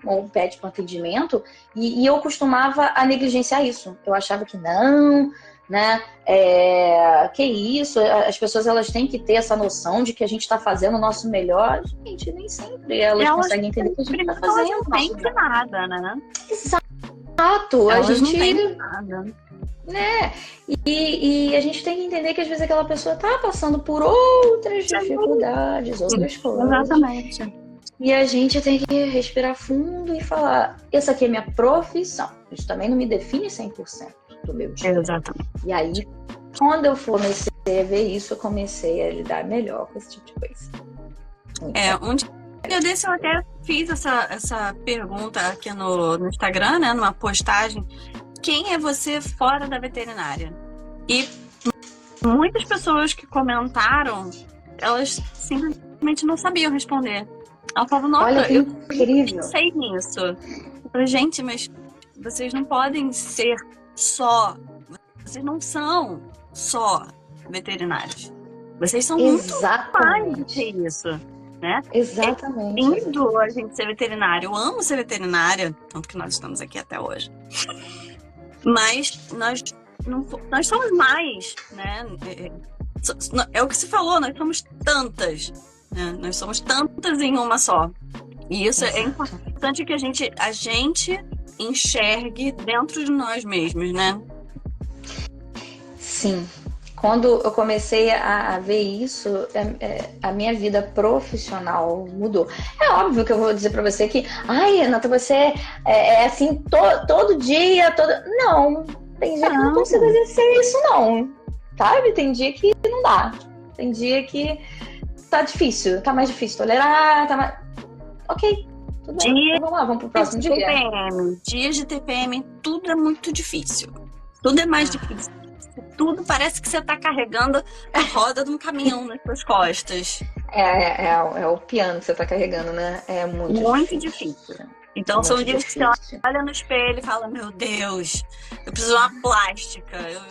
[SPEAKER 1] ou pede para atendimento, e eu costumava a negligenciar isso. Eu achava que não, né, que isso, as pessoas elas têm que ter essa noção de que a gente está fazendo o nosso melhor. Gente, nem sempre elas conseguem entender o que a gente está fazendo.
[SPEAKER 2] Não tem nada, né?
[SPEAKER 1] Exato, a gente
[SPEAKER 2] não tem nada.
[SPEAKER 1] Né? E a gente tem que entender que às vezes aquela pessoa tá passando por outras dificuldades, outras coisas.
[SPEAKER 2] Exatamente.
[SPEAKER 1] E a gente tem que respirar fundo e falar, essa aqui é minha profissão. Isso também não me define 100% do meu dia.
[SPEAKER 2] Exatamente.
[SPEAKER 1] E aí, quando eu comecei a ver isso, eu comecei a lidar melhor com esse tipo de coisa.
[SPEAKER 2] Um dia desse eu até fiz essa pergunta aqui no Instagram, né, numa postagem. Quem é você fora da veterinária? E muitas pessoas que comentaram, elas simplesmente não sabiam responder. Ela falava, nossa,
[SPEAKER 1] olha que
[SPEAKER 2] eu
[SPEAKER 1] incrível.
[SPEAKER 2] pensei nisso. Eu falei, gente, mas vocês não podem ser só, vocês não são só veterinários. Vocês são muito mais do que isso, né?
[SPEAKER 1] Exatamente.
[SPEAKER 2] É lindo a gente ser veterinário. Eu amo ser veterinária, tanto que nós estamos aqui até hoje. Mas nós somos mais, né? É o que se falou, nós somos tantas, né? Nós somos tantas em uma só. E isso é importante que a gente enxergue dentro de nós mesmos, né?
[SPEAKER 1] Sim, quando eu comecei a ver isso, a minha vida profissional mudou. É óbvio que eu vou dizer pra você que, ai, Renata, você é assim todo dia, Não, tem dia que eu não consigo exercer isso, não. Sabe? Tem dia que não dá. Tem dia que tá difícil, tá mais difícil tolerar, tá mais... Ok, tudo bem. Então, vamos lá, vamos pro próximo dia.
[SPEAKER 2] Dias de TPM, tudo é muito difícil. Tudo é mais difícil. Tudo parece que você tá carregando a roda de um caminhão nas suas costas.
[SPEAKER 1] É o piano que você tá carregando, né? É muito difícil.
[SPEAKER 2] Então são dias que você olha no espelho e fala, meu Deus, eu preciso de uma plástica. Eu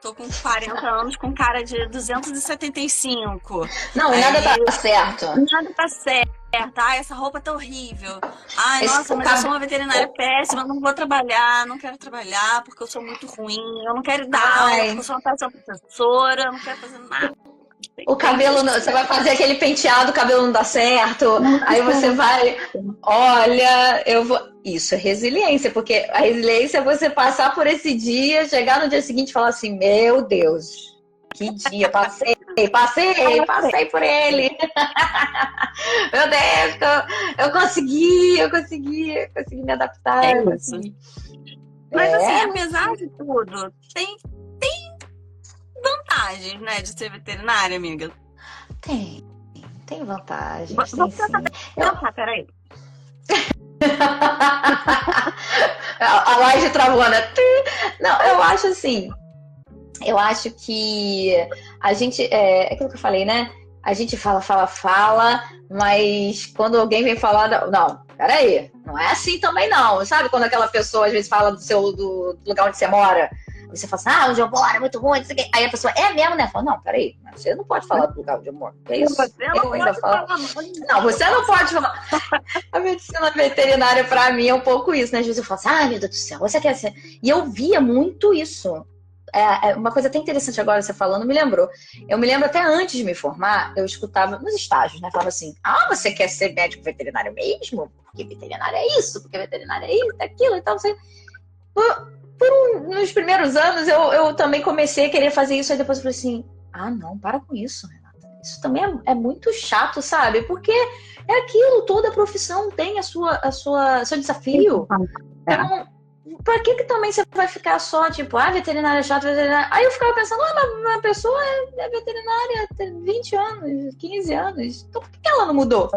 [SPEAKER 2] tô com 40 anos com cara de 275.
[SPEAKER 1] Não, nada tá certo.
[SPEAKER 2] Nada tá certo. Ai, essa roupa tá horrível. Ai, nossa, mas eu sou uma veterinária péssima, não vou trabalhar, não quero trabalhar porque eu sou muito ruim, eu não quero dar aula porque eu sou uma péssima professora, eu não quero fazer nada.
[SPEAKER 1] O cabelo, você vai fazer aquele penteado, o cabelo não dá certo, aí você vai, olha, eu vou... Isso é resiliência, porque a resiliência é você passar por esse dia, chegar no dia seguinte e falar assim, meu Deus, que dia, passei por ele. Meu Deus, eu consegui me adaptar.
[SPEAKER 2] Mas assim, apesar de tudo, tem vantagens, né, de ser veterinária, amiga?
[SPEAKER 1] Tem vantagens.
[SPEAKER 2] Peraí.
[SPEAKER 1] A laje travou, né? Não, eu acho assim. Eu acho que a gente. É aquilo que eu falei, né? A gente fala, mas quando alguém vem falar. Não, peraí, não é assim também, não. Sabe quando aquela pessoa às vezes fala do lugar onde você mora? Você fala assim, onde eu moro é muito ruim, não sei o quê. Aí a pessoa, é mesmo, né? Fala, não, peraí, você não pode falar do lugar onde eu moro. É isso? Eu ainda falo. Não, você não pode falar. A medicina veterinária, pra mim, é um pouco isso, né? Às vezes eu falo assim, ai, meu Deus do céu, você quer ser... E eu via muito isso. Uma coisa até interessante agora, você falando, me lembrou. Eu me lembro até antes de me formar, eu escutava nos estágios, né? Falava assim, você quer ser médico veterinário mesmo? Porque veterinário é isso, porque veterinário é isso, é aquilo e tal, você... Nos primeiros anos, eu também comecei a querer fazer isso, aí depois eu falei assim, não, para com isso, Renata. Isso também é muito chato, sabe? Porque é aquilo, toda profissão tem seu desafio. Então, pra que também você vai ficar só, tipo, veterinária é chato, veterinária... Aí eu ficava pensando, mas uma pessoa é veterinária há 20 anos, 15 anos, então por que ela não mudou?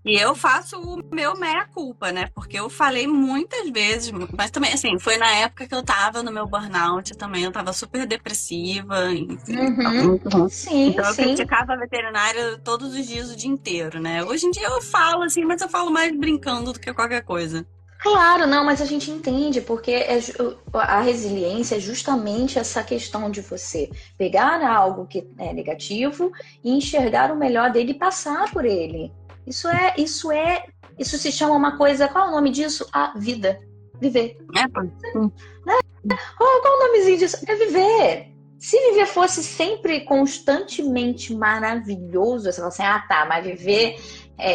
[SPEAKER 2] E eu faço o meu meia-culpa, né? Porque eu falei muitas vezes, mas também, assim, foi na época que eu tava no meu burnout também, eu tava super depressiva, enfim.
[SPEAKER 1] Sim,
[SPEAKER 2] então eu criticava a veterinária todos os dias, o dia inteiro, né? Hoje em dia eu falo, assim, mas eu falo mais brincando do que qualquer coisa.
[SPEAKER 1] Claro, não, mas a gente entende, porque a resiliência é justamente essa questão de você pegar algo que é negativo e enxergar o melhor dele e passar por ele. Isso se chama uma coisa, qual é o nome disso? A vida. Viver. Né? Qual o nomezinho disso? É viver. Se viver fosse sempre constantemente maravilhoso, você fala assim, mas viver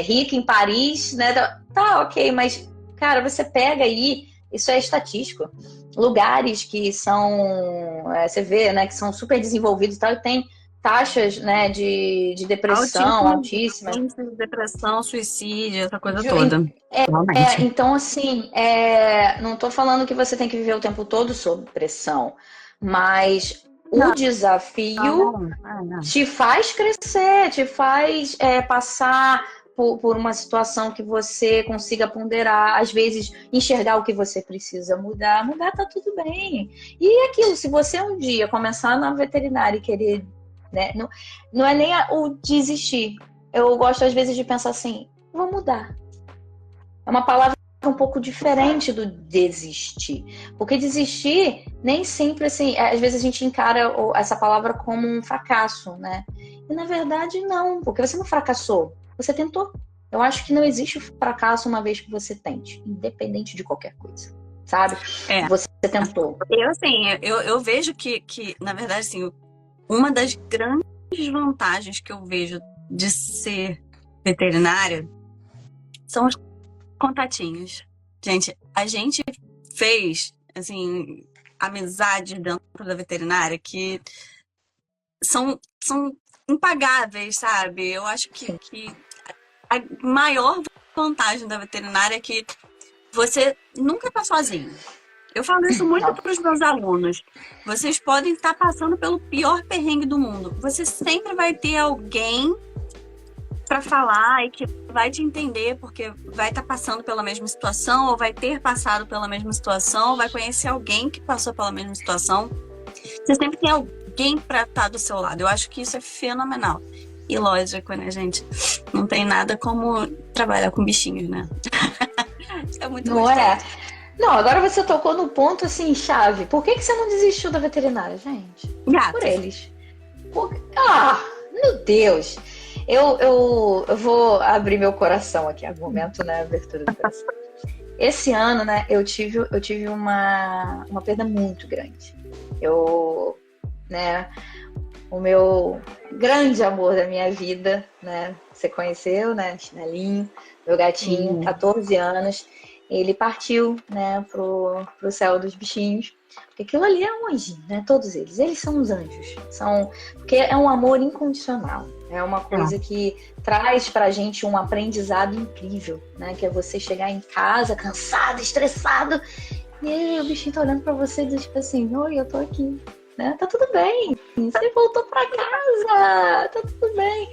[SPEAKER 1] rico em Paris, né? Tá, ok, mas, cara, você pega aí, isso é estatístico. Lugares que são, você vê, né, que são super desenvolvidos e tal, e tem taxas, né, de depressão altíssimas.
[SPEAKER 2] Depressão, suicídio, essa coisa toda.
[SPEAKER 1] Então, assim, não tô falando que você tem que viver o tempo todo sob pressão, mas o desafio te faz crescer, te faz passar por uma situação que você consiga ponderar, às vezes enxergar o que você precisa mudar tá tudo bem. E aquilo, se você um dia começar na veterinária e querer, né, não é nem o desistir. Eu gosto às vezes de pensar assim, vou mudar. É uma palavra um pouco diferente do desistir. Porque desistir, nem sempre, assim, às vezes a gente encara essa palavra como um fracasso, né? E na verdade não, porque você não fracassou, você tentou. Eu acho que não existe fracasso uma vez que você tente, independente de qualquer coisa, sabe? Você tentou.
[SPEAKER 2] Eu vejo que, na verdade, assim, uma das grandes vantagens que eu vejo de ser veterinária são os contatinhos. Gente, a gente fez, assim, amizade dentro da veterinária que são impagáveis, sabe? Eu acho que a maior vantagem da veterinária é que você nunca está sozinho. Eu falo isso muito para os meus alunos. Vocês podem estar passando pelo pior perrengue do mundo. Você sempre vai ter alguém para falar e que vai te entender, porque vai estar passando pela mesma situação, ou vai ter passado pela mesma situação, ou vai conhecer alguém que passou pela mesma situação. Você sempre tem alguém para estar do seu lado. Eu acho que isso é fenomenal. E lógico, né, gente? Não tem nada como trabalhar com bichinhos, né? Isso é muito
[SPEAKER 1] Não é? Não, agora você tocou no ponto assim, chave. Por que você não desistiu da veterinária, gente?
[SPEAKER 2] Gato.
[SPEAKER 1] Por eles. Meu Deus! Eu vou abrir meu coração aqui, momento, né? Abertura do coração. Esse ano, né, eu tive uma perda muito grande. O meu grande amor da minha vida, né? Você conheceu, né? Chinelinho, meu gatinho, 14 anos. Ele partiu, né, pro céu dos bichinhos. Porque aquilo ali é um anjinho, né? Todos eles são os anjos. Porque é um amor incondicional. É uma coisa que traz pra gente um aprendizado incrível, né? Que é você chegar em casa cansado, estressado, e aí o bichinho tá olhando pra você e diz tipo assim, oi, eu tô aqui, né? Tá tudo bem, você voltou pra casa, tá tudo bem.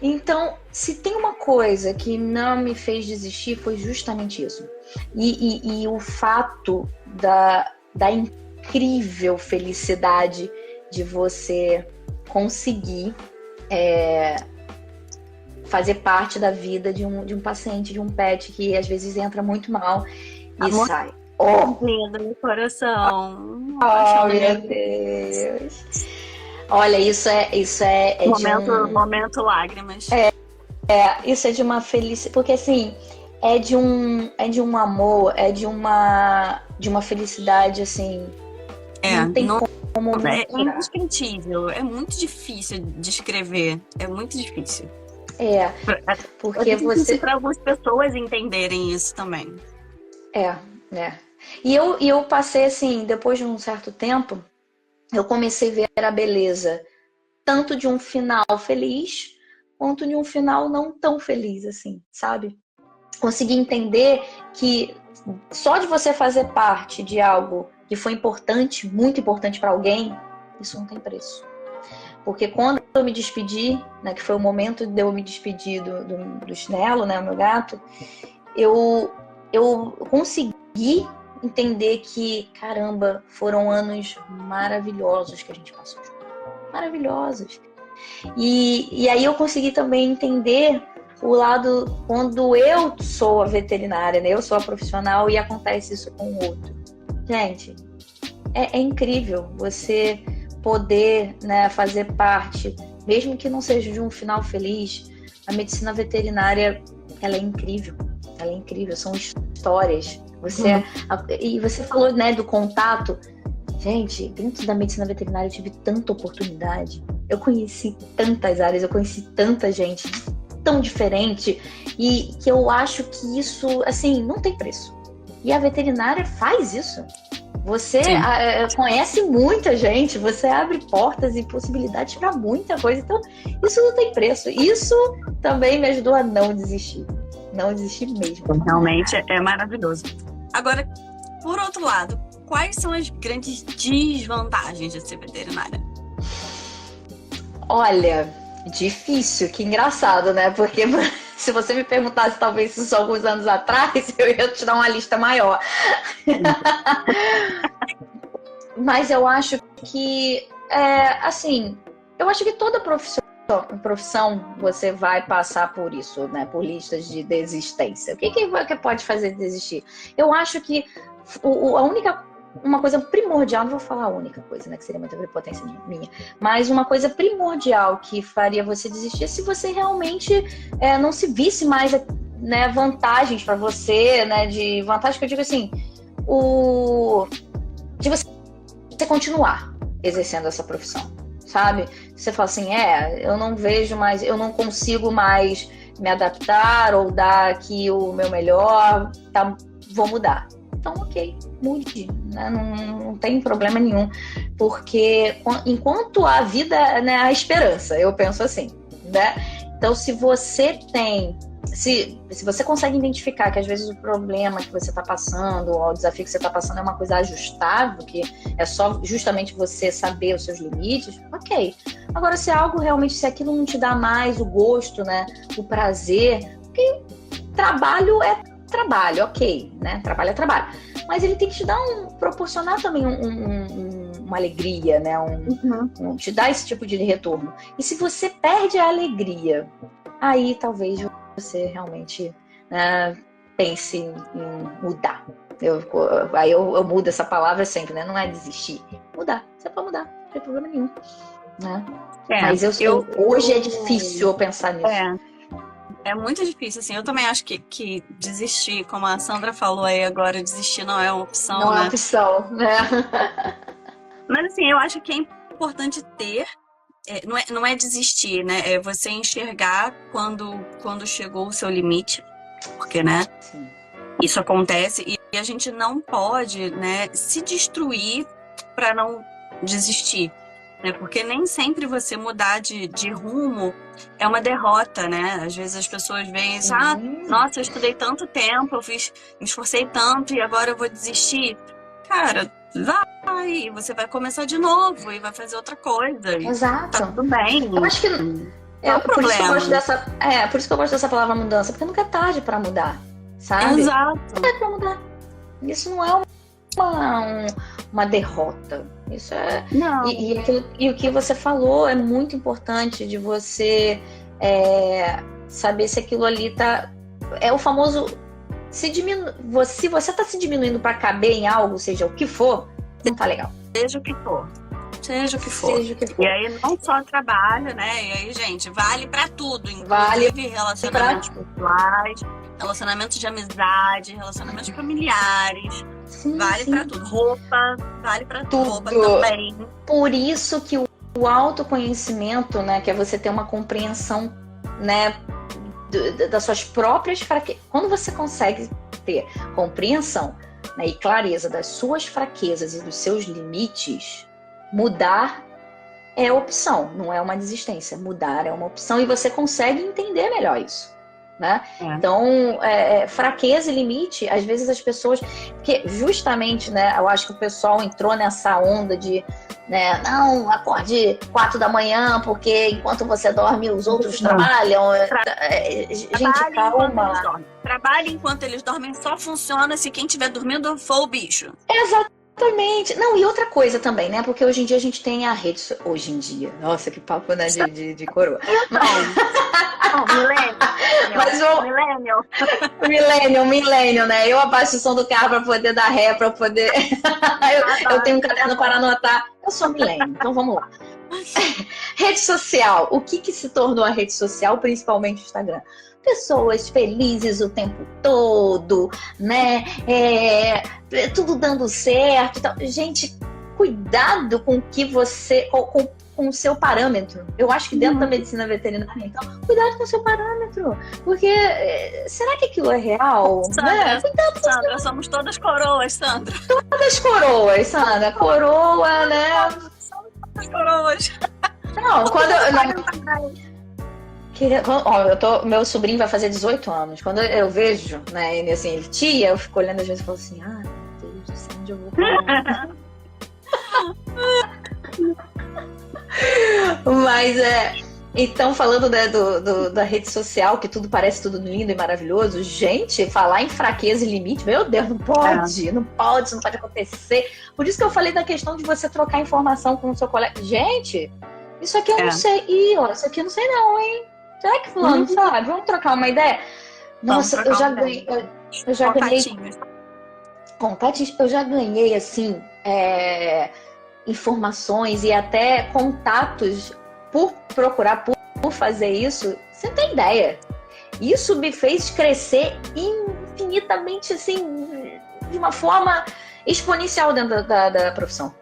[SPEAKER 1] Então, se tem uma coisa que não me fez desistir, foi justamente isso. E o fato da incrível felicidade de você conseguir fazer parte da vida de um paciente, de um pet que às vezes entra muito mal e sai.
[SPEAKER 2] Lindo no coração.
[SPEAKER 1] Oh, meu Deus. Olha, isso é
[SPEAKER 2] momento lágrimas.
[SPEAKER 1] Isso é de uma felicidade, porque assim, é de um amor, é de uma felicidade assim, não tem como
[SPEAKER 2] é indescritível, é muito difícil de descrever, é muito difícil.
[SPEAKER 1] Porque você
[SPEAKER 2] para algumas pessoas entenderem isso também.
[SPEAKER 1] E eu passei assim, depois de um certo tempo, eu comecei a ver a beleza tanto de um final feliz quanto de um final não tão feliz, assim, sabe? Consegui entender que só de você fazer parte de algo que foi importante, muito importante para alguém, isso não tem preço. Porque quando eu me despedi, né, que foi o momento de eu me despedir do Chinelo, né, o meu gato, eu consegui entender que, caramba, foram anos maravilhosos que a gente passou junto. Maravilhosos. E aí eu consegui também entender o lado quando eu sou a veterinária, né? Eu sou a profissional e acontece isso com o outro. Gente, é incrível você poder, né, fazer parte, mesmo que não seja de um final feliz. A medicina veterinária, ela é incrível. Ela é incrível, são histórias. E você falou, né, do contato. Gente, dentro da medicina veterinária eu tive tanta oportunidade. Eu conheci tantas áreas, eu conheci tanta gente tão diferente. E que eu acho que isso, assim, não tem preço. E a veterinária faz isso. Você conhece muita gente, você abre portas e possibilidades para muita coisa. Então, isso não tem preço. Isso também me ajudou a não desistir. Não desistir mesmo.
[SPEAKER 2] Realmente é maravilhoso. Agora, por outro lado, quais são as grandes desvantagens de ser veterinária?
[SPEAKER 1] Olha, difícil, que engraçado, né? Porque se você me perguntasse talvez isso alguns anos atrás, eu ia te dar uma lista maior. Mas eu acho que, eu acho que toda profissão você vai passar por isso, né? Por listas de desistência. O que pode fazer desistir? Eu acho que uma coisa primordial, não vou falar a única coisa, né, que seria muita prepotência minha, mas uma coisa primordial que faria você desistir é se você realmente não se visse mais, né, vantagens para você, né, de vantagem que eu digo assim, de você continuar exercendo essa profissão, sabe? Você fala assim, eu não vejo mais, eu não consigo mais me adaptar ou dar aqui o meu melhor, tá, vou mudar. Então, ok, mude. né? Não tem problema nenhum, porque enquanto a vida, né, há esperança, eu penso assim, né? Então, se você consegue identificar que às vezes o problema que você está passando, ou o desafio que você está passando é uma coisa ajustável, que é só justamente você saber os seus limites, ok. Agora, se aquilo não te dá mais o gosto, né, o prazer, porque trabalho é trabalho, ok, né? Trabalho é trabalho. Mas ele tem que te proporcionar também uma alegria, né? Te dar esse tipo de retorno. E se você perde a alegria, aí talvez você realmente, né, pense em mudar. Aí eu mudo essa palavra sempre, né? Não é desistir. Mudar. Você pode mudar, não tem problema nenhum. Né? Mas hoje é difícil eu pensar nisso.
[SPEAKER 2] É muito difícil, assim. Eu também acho que desistir, como a Sandra falou aí agora, desistir não é uma opção,
[SPEAKER 1] Não
[SPEAKER 2] né?
[SPEAKER 1] é opção, né?
[SPEAKER 2] Mas, assim, eu acho que é importante ter, não é desistir, né? É você enxergar quando chegou o seu limite, porque, né?
[SPEAKER 1] Sim.
[SPEAKER 2] Isso acontece e a gente não pode, né, se destruir para não desistir. Né? Porque nem sempre você mudar de rumo é uma derrota, né? Às vezes as pessoas veem isso, nossa, eu estudei tanto tempo, me esforcei tanto e agora eu vou desistir. Cara, vai, você vai começar de novo e vai fazer outra coisa.
[SPEAKER 1] Exato.
[SPEAKER 2] Tá tudo bem.
[SPEAKER 1] Eu acho que por isso que eu gosto dessa palavra mudança, porque nunca é tarde para mudar, sabe?
[SPEAKER 2] Exato.
[SPEAKER 1] Nunca é para mudar. Isso não é uma derrota. Isso é.
[SPEAKER 2] Não.
[SPEAKER 1] E o que você falou é muito importante de você saber se aquilo ali tá. É o famoso. Se você tá se diminuindo para caber em algo, seja o que for, não tá legal.
[SPEAKER 2] Seja o que for. Seja o que for. E aí não só trabalho, né? E aí, gente, vale pra tudo. Inclusive relacionamentos pessoais, relacionamentos de amizade, relacionamentos familiares.
[SPEAKER 1] Sim,
[SPEAKER 2] vale pra tudo. Roupa, vale pra tudo. Roupa também.
[SPEAKER 1] Por isso que o autoconhecimento, né? Que é você ter uma compreensão, né? Das suas próprias fraquezas. Quando você consegue ter compreensão, né, e clareza das suas fraquezas e dos seus limites, mudar é opção, não é uma desistência. Mudar é uma opção e você consegue entender melhor isso, né? Então, fraqueza e limite, às vezes as pessoas... Porque justamente, né, eu acho que o pessoal entrou nessa onda de, né, não, acorde 4 da manhã, porque enquanto você dorme, os outros trabalham. Gente, calma.
[SPEAKER 2] Trabalhe enquanto eles dormem, só funciona se quem estiver dormindo for o bicho.
[SPEAKER 1] Exatamente. Não, e outra coisa também, né? Porque hoje em dia a gente tem a rede... Hoje em dia. Nossa, que papo, né? De coroa. Millennial, né? Eu abaixo o som do carro pra poder dar ré, pra poder... eu tenho um caderno para anotar. Eu sou millennial, então vamos lá. Rede social. O que se tornou a rede social, principalmente o Instagram? Pessoas felizes o tempo todo, né? Tudo dando certo. Então, gente, cuidado com o que você... com o seu parâmetro. Eu acho que dentro da medicina veterinária, então, cuidado com o seu parâmetro. Porque, será que aquilo é real?
[SPEAKER 2] Sandra, Sandra, somos todas coroas, Sandra.
[SPEAKER 1] Todas coroas, Sandra. Coroa, né?
[SPEAKER 2] Somos todas coroas.
[SPEAKER 1] Não, meu sobrinho vai fazer 18 anos. Quando eu vejo, né, ele assim, tia, eu fico olhando às vezes e falo assim, meu Deus do céu, onde eu vou parar? Mas então, falando, né, da rede social, que tudo parece tudo lindo e maravilhoso, gente, falar em fraqueza e limite, meu Deus, não pode acontecer. Por isso que eu falei da questão de você trocar informação com o seu colega. Gente, isso aqui eu não sei. Isso aqui eu não sei não, hein? Será que fulano sabe? Vamos trocar uma ideia? Nossa, eu já ganhei contatinhos, eu já ganhei, assim, informações e até contatos por procurar, por fazer isso. Você não tem ideia. Isso me fez crescer infinitamente, assim, de uma forma exponencial dentro da profissão.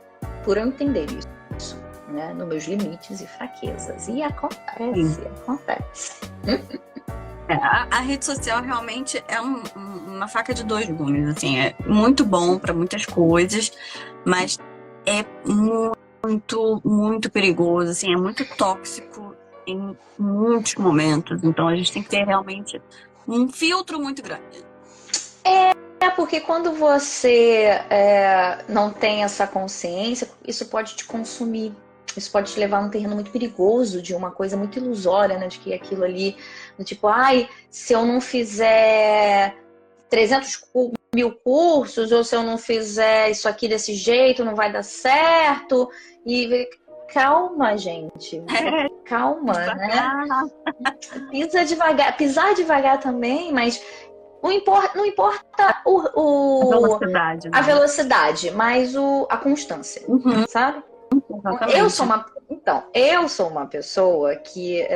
[SPEAKER 1] Por eu entender isso, né? Nos meus limites e fraquezas. E acontece.
[SPEAKER 2] A rede social realmente é uma faca de dois gumes, assim, é muito bom para muitas coisas, mas é muito, muito perigoso, assim, é muito tóxico em muitos momentos. Então a gente tem que ter realmente um filtro muito grande.
[SPEAKER 1] Porque quando você não tem essa consciência, isso pode te consumir. Isso pode te levar a um terreno muito perigoso, de uma coisa muito ilusória, né? De que aquilo ali, do tipo, ai, se eu não fizer 300 mil cursos, ou se eu não fizer isso aqui desse jeito, não vai dar certo. E calma, gente. Calma, né? Pisa devagar. Pisar devagar também, mas não importa
[SPEAKER 2] velocidade, né?
[SPEAKER 1] a velocidade, mas a constância, sabe?
[SPEAKER 2] Exatamente.
[SPEAKER 1] Eu sou uma pessoa que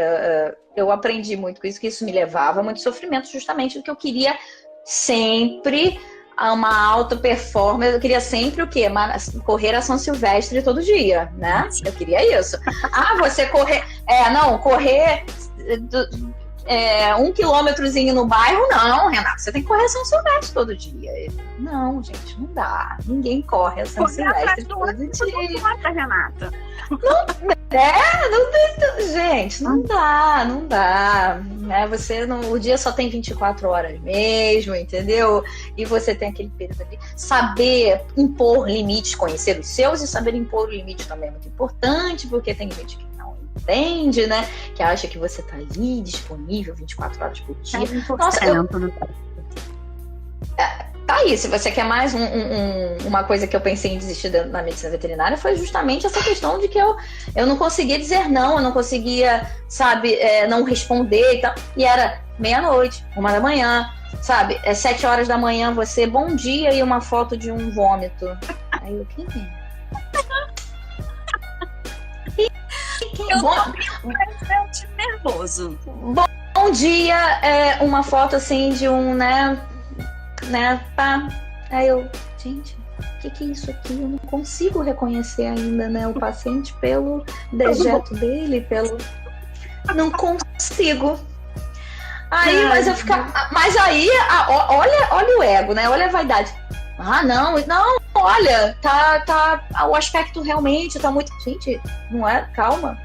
[SPEAKER 1] eu aprendi muito com isso, que isso me levava a muito sofrimento, justamente do que eu queria sempre uma alta performance. Eu queria sempre o quê? Correr a São Silvestre todo dia, né? Eu queria isso. Você correr... correr 1 quilômetrozinho no bairro, não, Renato. Você tem que correr a São Silvestre todo dia. Não, gente, não dá. Ninguém corre a São Silvestre todo dia.
[SPEAKER 2] Renata.
[SPEAKER 1] Gente, não dá. O dia só tem 24 horas mesmo, entendeu? E você tem aquele período ali. Saber impor limites, conhecer os seus e saber impor limites também é muito importante, porque tem gente que não entende, né? Que acha que você tá ali disponível 24 horas por dia. Nossa, tá aí, se você quer mais uma coisa que eu pensei em desistir na medicina veterinária, foi justamente essa questão de que eu não conseguia dizer não, eu não conseguia, sabe, não responder e tal. E era meia-noite, 1h, sabe? 7 horas da manhã, você, bom dia, e uma foto de um vômito. Aí eu, quem é?
[SPEAKER 2] Eu tô bastante nervoso.
[SPEAKER 1] Bom dia, uma foto assim de um, né, pá. Aí eu, gente, o que é isso aqui? Eu não consigo reconhecer ainda, né, o paciente pelo dejeto dele, não consigo. Aí, mas aí, olha o ego, né? Olha a vaidade. Não, olha, tá, o aspecto realmente tá muito... Gente, não é? Calma,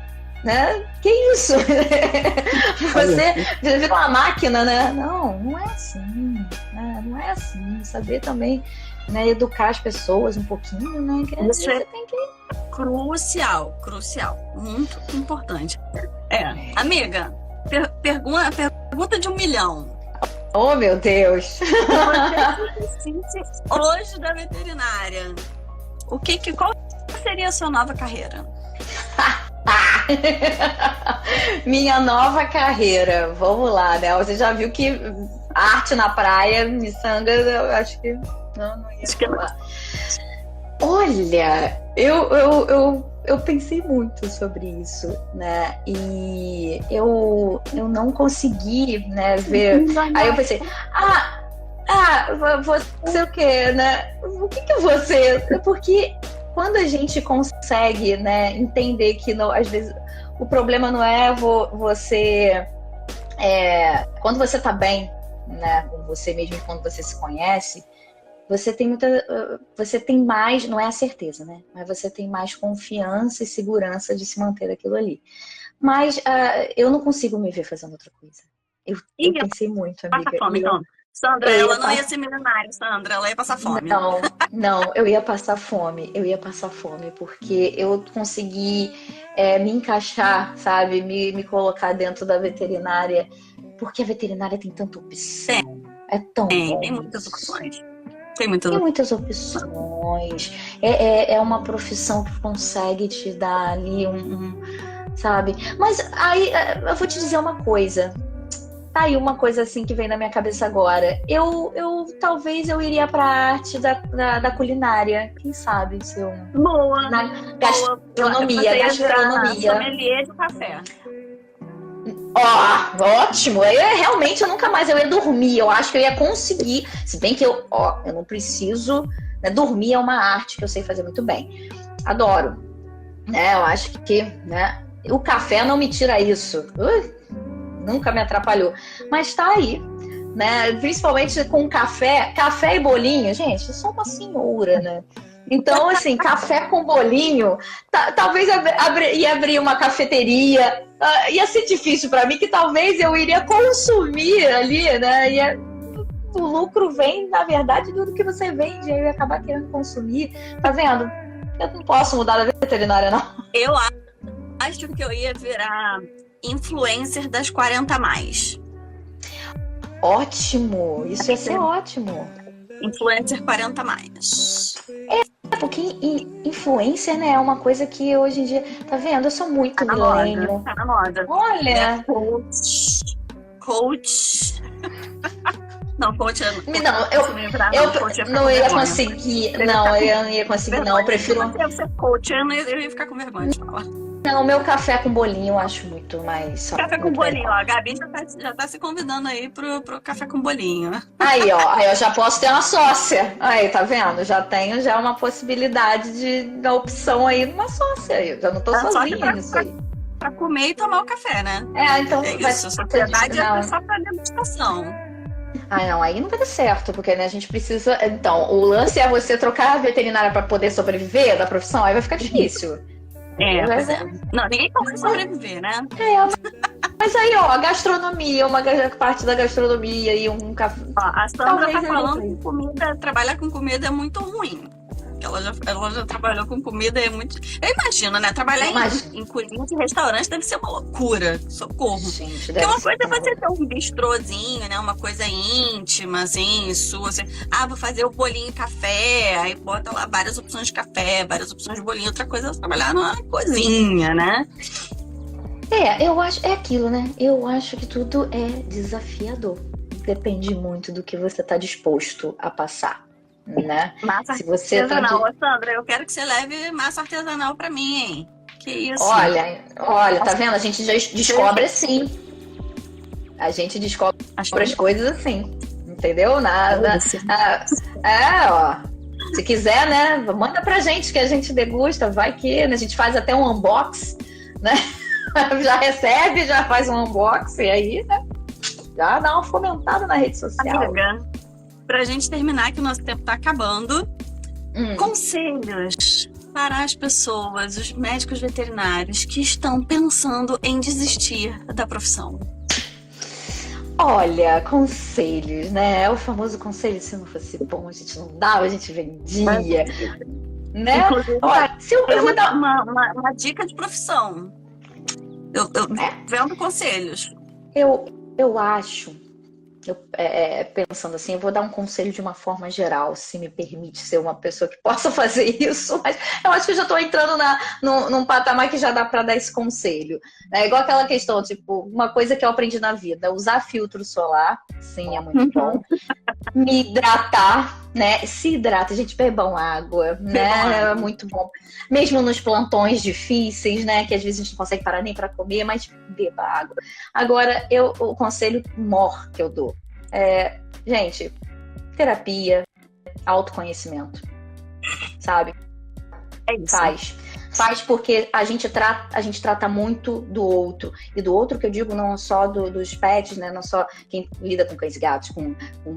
[SPEAKER 1] né? Que isso? Você vive uma máquina, né? Não é assim, né? Não é assim. Saber também, né, educar as pessoas um pouquinho, né?
[SPEAKER 2] Isso você tem que... Crucial, muito importante. Amiga, pergunta de 1 milhão.
[SPEAKER 1] Oh, meu Deus!
[SPEAKER 2] Hoje da veterinária, qual seria a sua nova carreira?
[SPEAKER 1] Minha nova carreira, vamos lá, né? Você já viu que arte na praia, miçanga, eu acho que não ia falar. Olha, eu pensei muito sobre isso, né? E eu não consegui, né, ver. Aí eu pensei, você o quê, né? O que você? Porque quando a gente consegue, né, entender que às vezes o problema não é você quando você tá bem, né, com você mesmo, quando você se conhece, você tem mais, não é a certeza, né, mas você tem mais confiança e segurança de se manter aquilo ali. Mas eu não consigo me ver fazendo outra coisa. Eu pensei muito, amiga.
[SPEAKER 2] Fome, então. Sandra, ela não ia ser milionária, Sandra, ela ia passar fome.
[SPEAKER 1] Não, eu ia passar fome, porque eu consegui me encaixar, sabe, me colocar dentro da veterinária, porque a veterinária tem tanta opção.
[SPEAKER 2] Tem muitas opções. Tem muitas opções.
[SPEAKER 1] É uma profissão que consegue te dar ali sabe? Mas aí eu vou te dizer uma coisa. Tá aí uma coisa assim que vem na minha cabeça agora. Talvez eu iria pra arte da culinária. Quem sabe se eu...
[SPEAKER 2] Boa.
[SPEAKER 1] Na gastronomia.
[SPEAKER 2] Sommelier de café.
[SPEAKER 1] Ótimo. Realmente eu nunca mais eu ia dormir. Eu acho que eu ia conseguir. Se bem que eu não preciso, né? Dormir é uma arte que eu sei fazer muito bem. Adoro. Né? Eu acho que, né? O café não me tira isso. nunca me atrapalhou. Mas tá aí, né? Principalmente com café e bolinho. Gente, eu sou uma senhora, né? Então, assim, café com bolinho, talvez ia abrir uma cafeteria, ia ser difícil para mim, que talvez eu iria consumir ali, né? O lucro vem, na verdade, do que você vende, eu ia acabar querendo consumir. Tá vendo? Eu não posso mudar da veterinária, não.
[SPEAKER 2] Eu acho que eu ia virar influencer das 40 mais.
[SPEAKER 1] Ótimo! Isso ia ser ótimo.
[SPEAKER 2] Influencer 40 mais.
[SPEAKER 1] Porque influencer, né, é uma coisa que hoje em dia, tá vendo? Eu sou muito milênio.
[SPEAKER 2] Tá na moda.
[SPEAKER 1] Olha!
[SPEAKER 2] Coach. Não, coach é...
[SPEAKER 1] Não, eu não ia conseguir. Não, eu não ia conseguir, não. Eu prefiro...
[SPEAKER 2] Se você coach, eu ia ficar com vergonha de falar.
[SPEAKER 1] Não, o meu café com bolinho eu acho muito mais...
[SPEAKER 2] Café com bolinho, ó. A Gabi já tá se convidando aí pro café com bolinho.
[SPEAKER 1] Aí, ó. Aí eu já posso ter uma sócia. Aí, tá vendo? Já tenho uma possibilidade da opção aí de uma sócia. Eu já não tô sozinha nisso aí.
[SPEAKER 2] Pra comer e tomar o café, né?
[SPEAKER 1] Então...
[SPEAKER 2] Isso, sociedade é só pra degustação.
[SPEAKER 1] Não, aí não vai dar certo, porque né, a gente precisa... Então, o lance é você trocar a veterinária para poder sobreviver da profissão, aí vai ficar difícil.
[SPEAKER 2] Não, ninguém consegue sobreviver, né?
[SPEAKER 1] Mas aí, ó, a gastronomia, uma parte da gastronomia e um café...
[SPEAKER 2] A Sandra tá falando que trabalhar com comida é muito ruim. Ela já trabalhou com comida, é muito... Eu imagino, né? Trabalhar em cozinha de restaurante deve ser uma loucura. Socorro.
[SPEAKER 1] Gente,
[SPEAKER 2] porque uma coisa é você ter um bistrôzinho, né? Uma coisa íntima, assim, sua. Assim. Vou fazer o bolinho e café. Aí bota lá várias opções de café, várias opções de bolinho. Outra coisa é trabalhar numa cozinha, né?
[SPEAKER 1] Eu acho... É aquilo, né? Eu acho que tudo é desafiador. Depende muito do que você tá disposto a passar. Né?
[SPEAKER 2] Massa artesanal. Sandra, eu quero que você leve massa artesanal pra mim, hein? Que isso?
[SPEAKER 1] Olha, tá vendo? A gente já descobre assim. A gente descobre as coisas assim. Entendeu? Nada. Ó. Se quiser, né? Manda pra gente que a gente degusta. Vai que né? A gente faz até um unboxing, né? Já recebe, já faz um unboxing e aí, né? Já dá uma fomentada na rede social.
[SPEAKER 2] Amiga, pra gente terminar, que o nosso tempo tá acabando, conselhos para as pessoas, os médicos veterinários que estão pensando em desistir da profissão.
[SPEAKER 1] Olha, conselhos, né? É o famoso conselho, se não fosse bom, a gente não dava, a gente vendia. Né?
[SPEAKER 2] Olha, se eu vou dar uma dica de profissão. Eu vendo conselhos.
[SPEAKER 1] Eu acho... pensando assim, eu vou dar um conselho de uma forma geral, se me permite ser uma pessoa que possa fazer isso, mas eu acho que eu já estou entrando num patamar que já dá para dar esse conselho. É igual aquela questão, tipo, uma coisa que eu aprendi na vida, usar filtro solar, sim, é muito bom. Me hidratar, né? Se hidrata, gente, bebam água, né? É muito bom. Mesmo nos plantões difíceis, né? Que às vezes a gente não consegue parar nem para comer, mas beba água. Agora, o conselho maior que eu dou gente, terapia, autoconhecimento, sabe?
[SPEAKER 2] É isso.
[SPEAKER 1] Faz porque a gente trata muito do outro. E do outro que eu digo não só dos pets, né? Não só quem lida com cães e gatos, com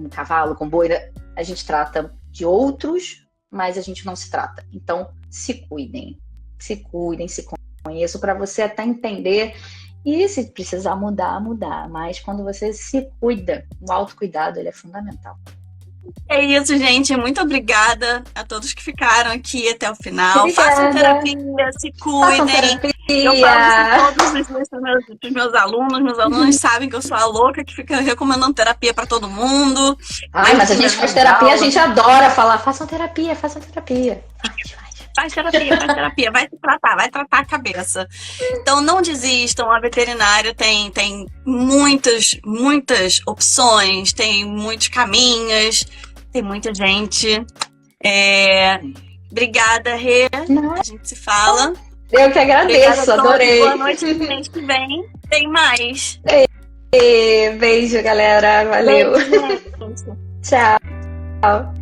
[SPEAKER 1] cavalo, com boi. A gente trata de outros, mas a gente não se trata. Então, se cuidem, se conheçam para você até entender. E se precisar mudar. Mas quando você se cuida, o autocuidado ele é fundamental.
[SPEAKER 2] É isso, gente. Muito obrigada a todos que ficaram aqui até o final. Façam terapia, se cuidem. Eu falo isso todos os meus alunos. Meus alunos sabem que eu sou a louca que fica recomendando terapia para todo mundo.
[SPEAKER 1] Mas a gente faz terapia, a gente adora falar. Façam terapia. Faz terapia, vai tratar a cabeça. Então não desistam, a veterinária tem muitas opções, tem muitos caminhos, tem muita gente. Obrigada, Rê. A gente se fala. Eu que agradeço, adorei.
[SPEAKER 2] Boa noite, mês que vem tem mais.
[SPEAKER 1] Beijo, galera. Valeu.
[SPEAKER 2] Beijo,
[SPEAKER 1] Tchau.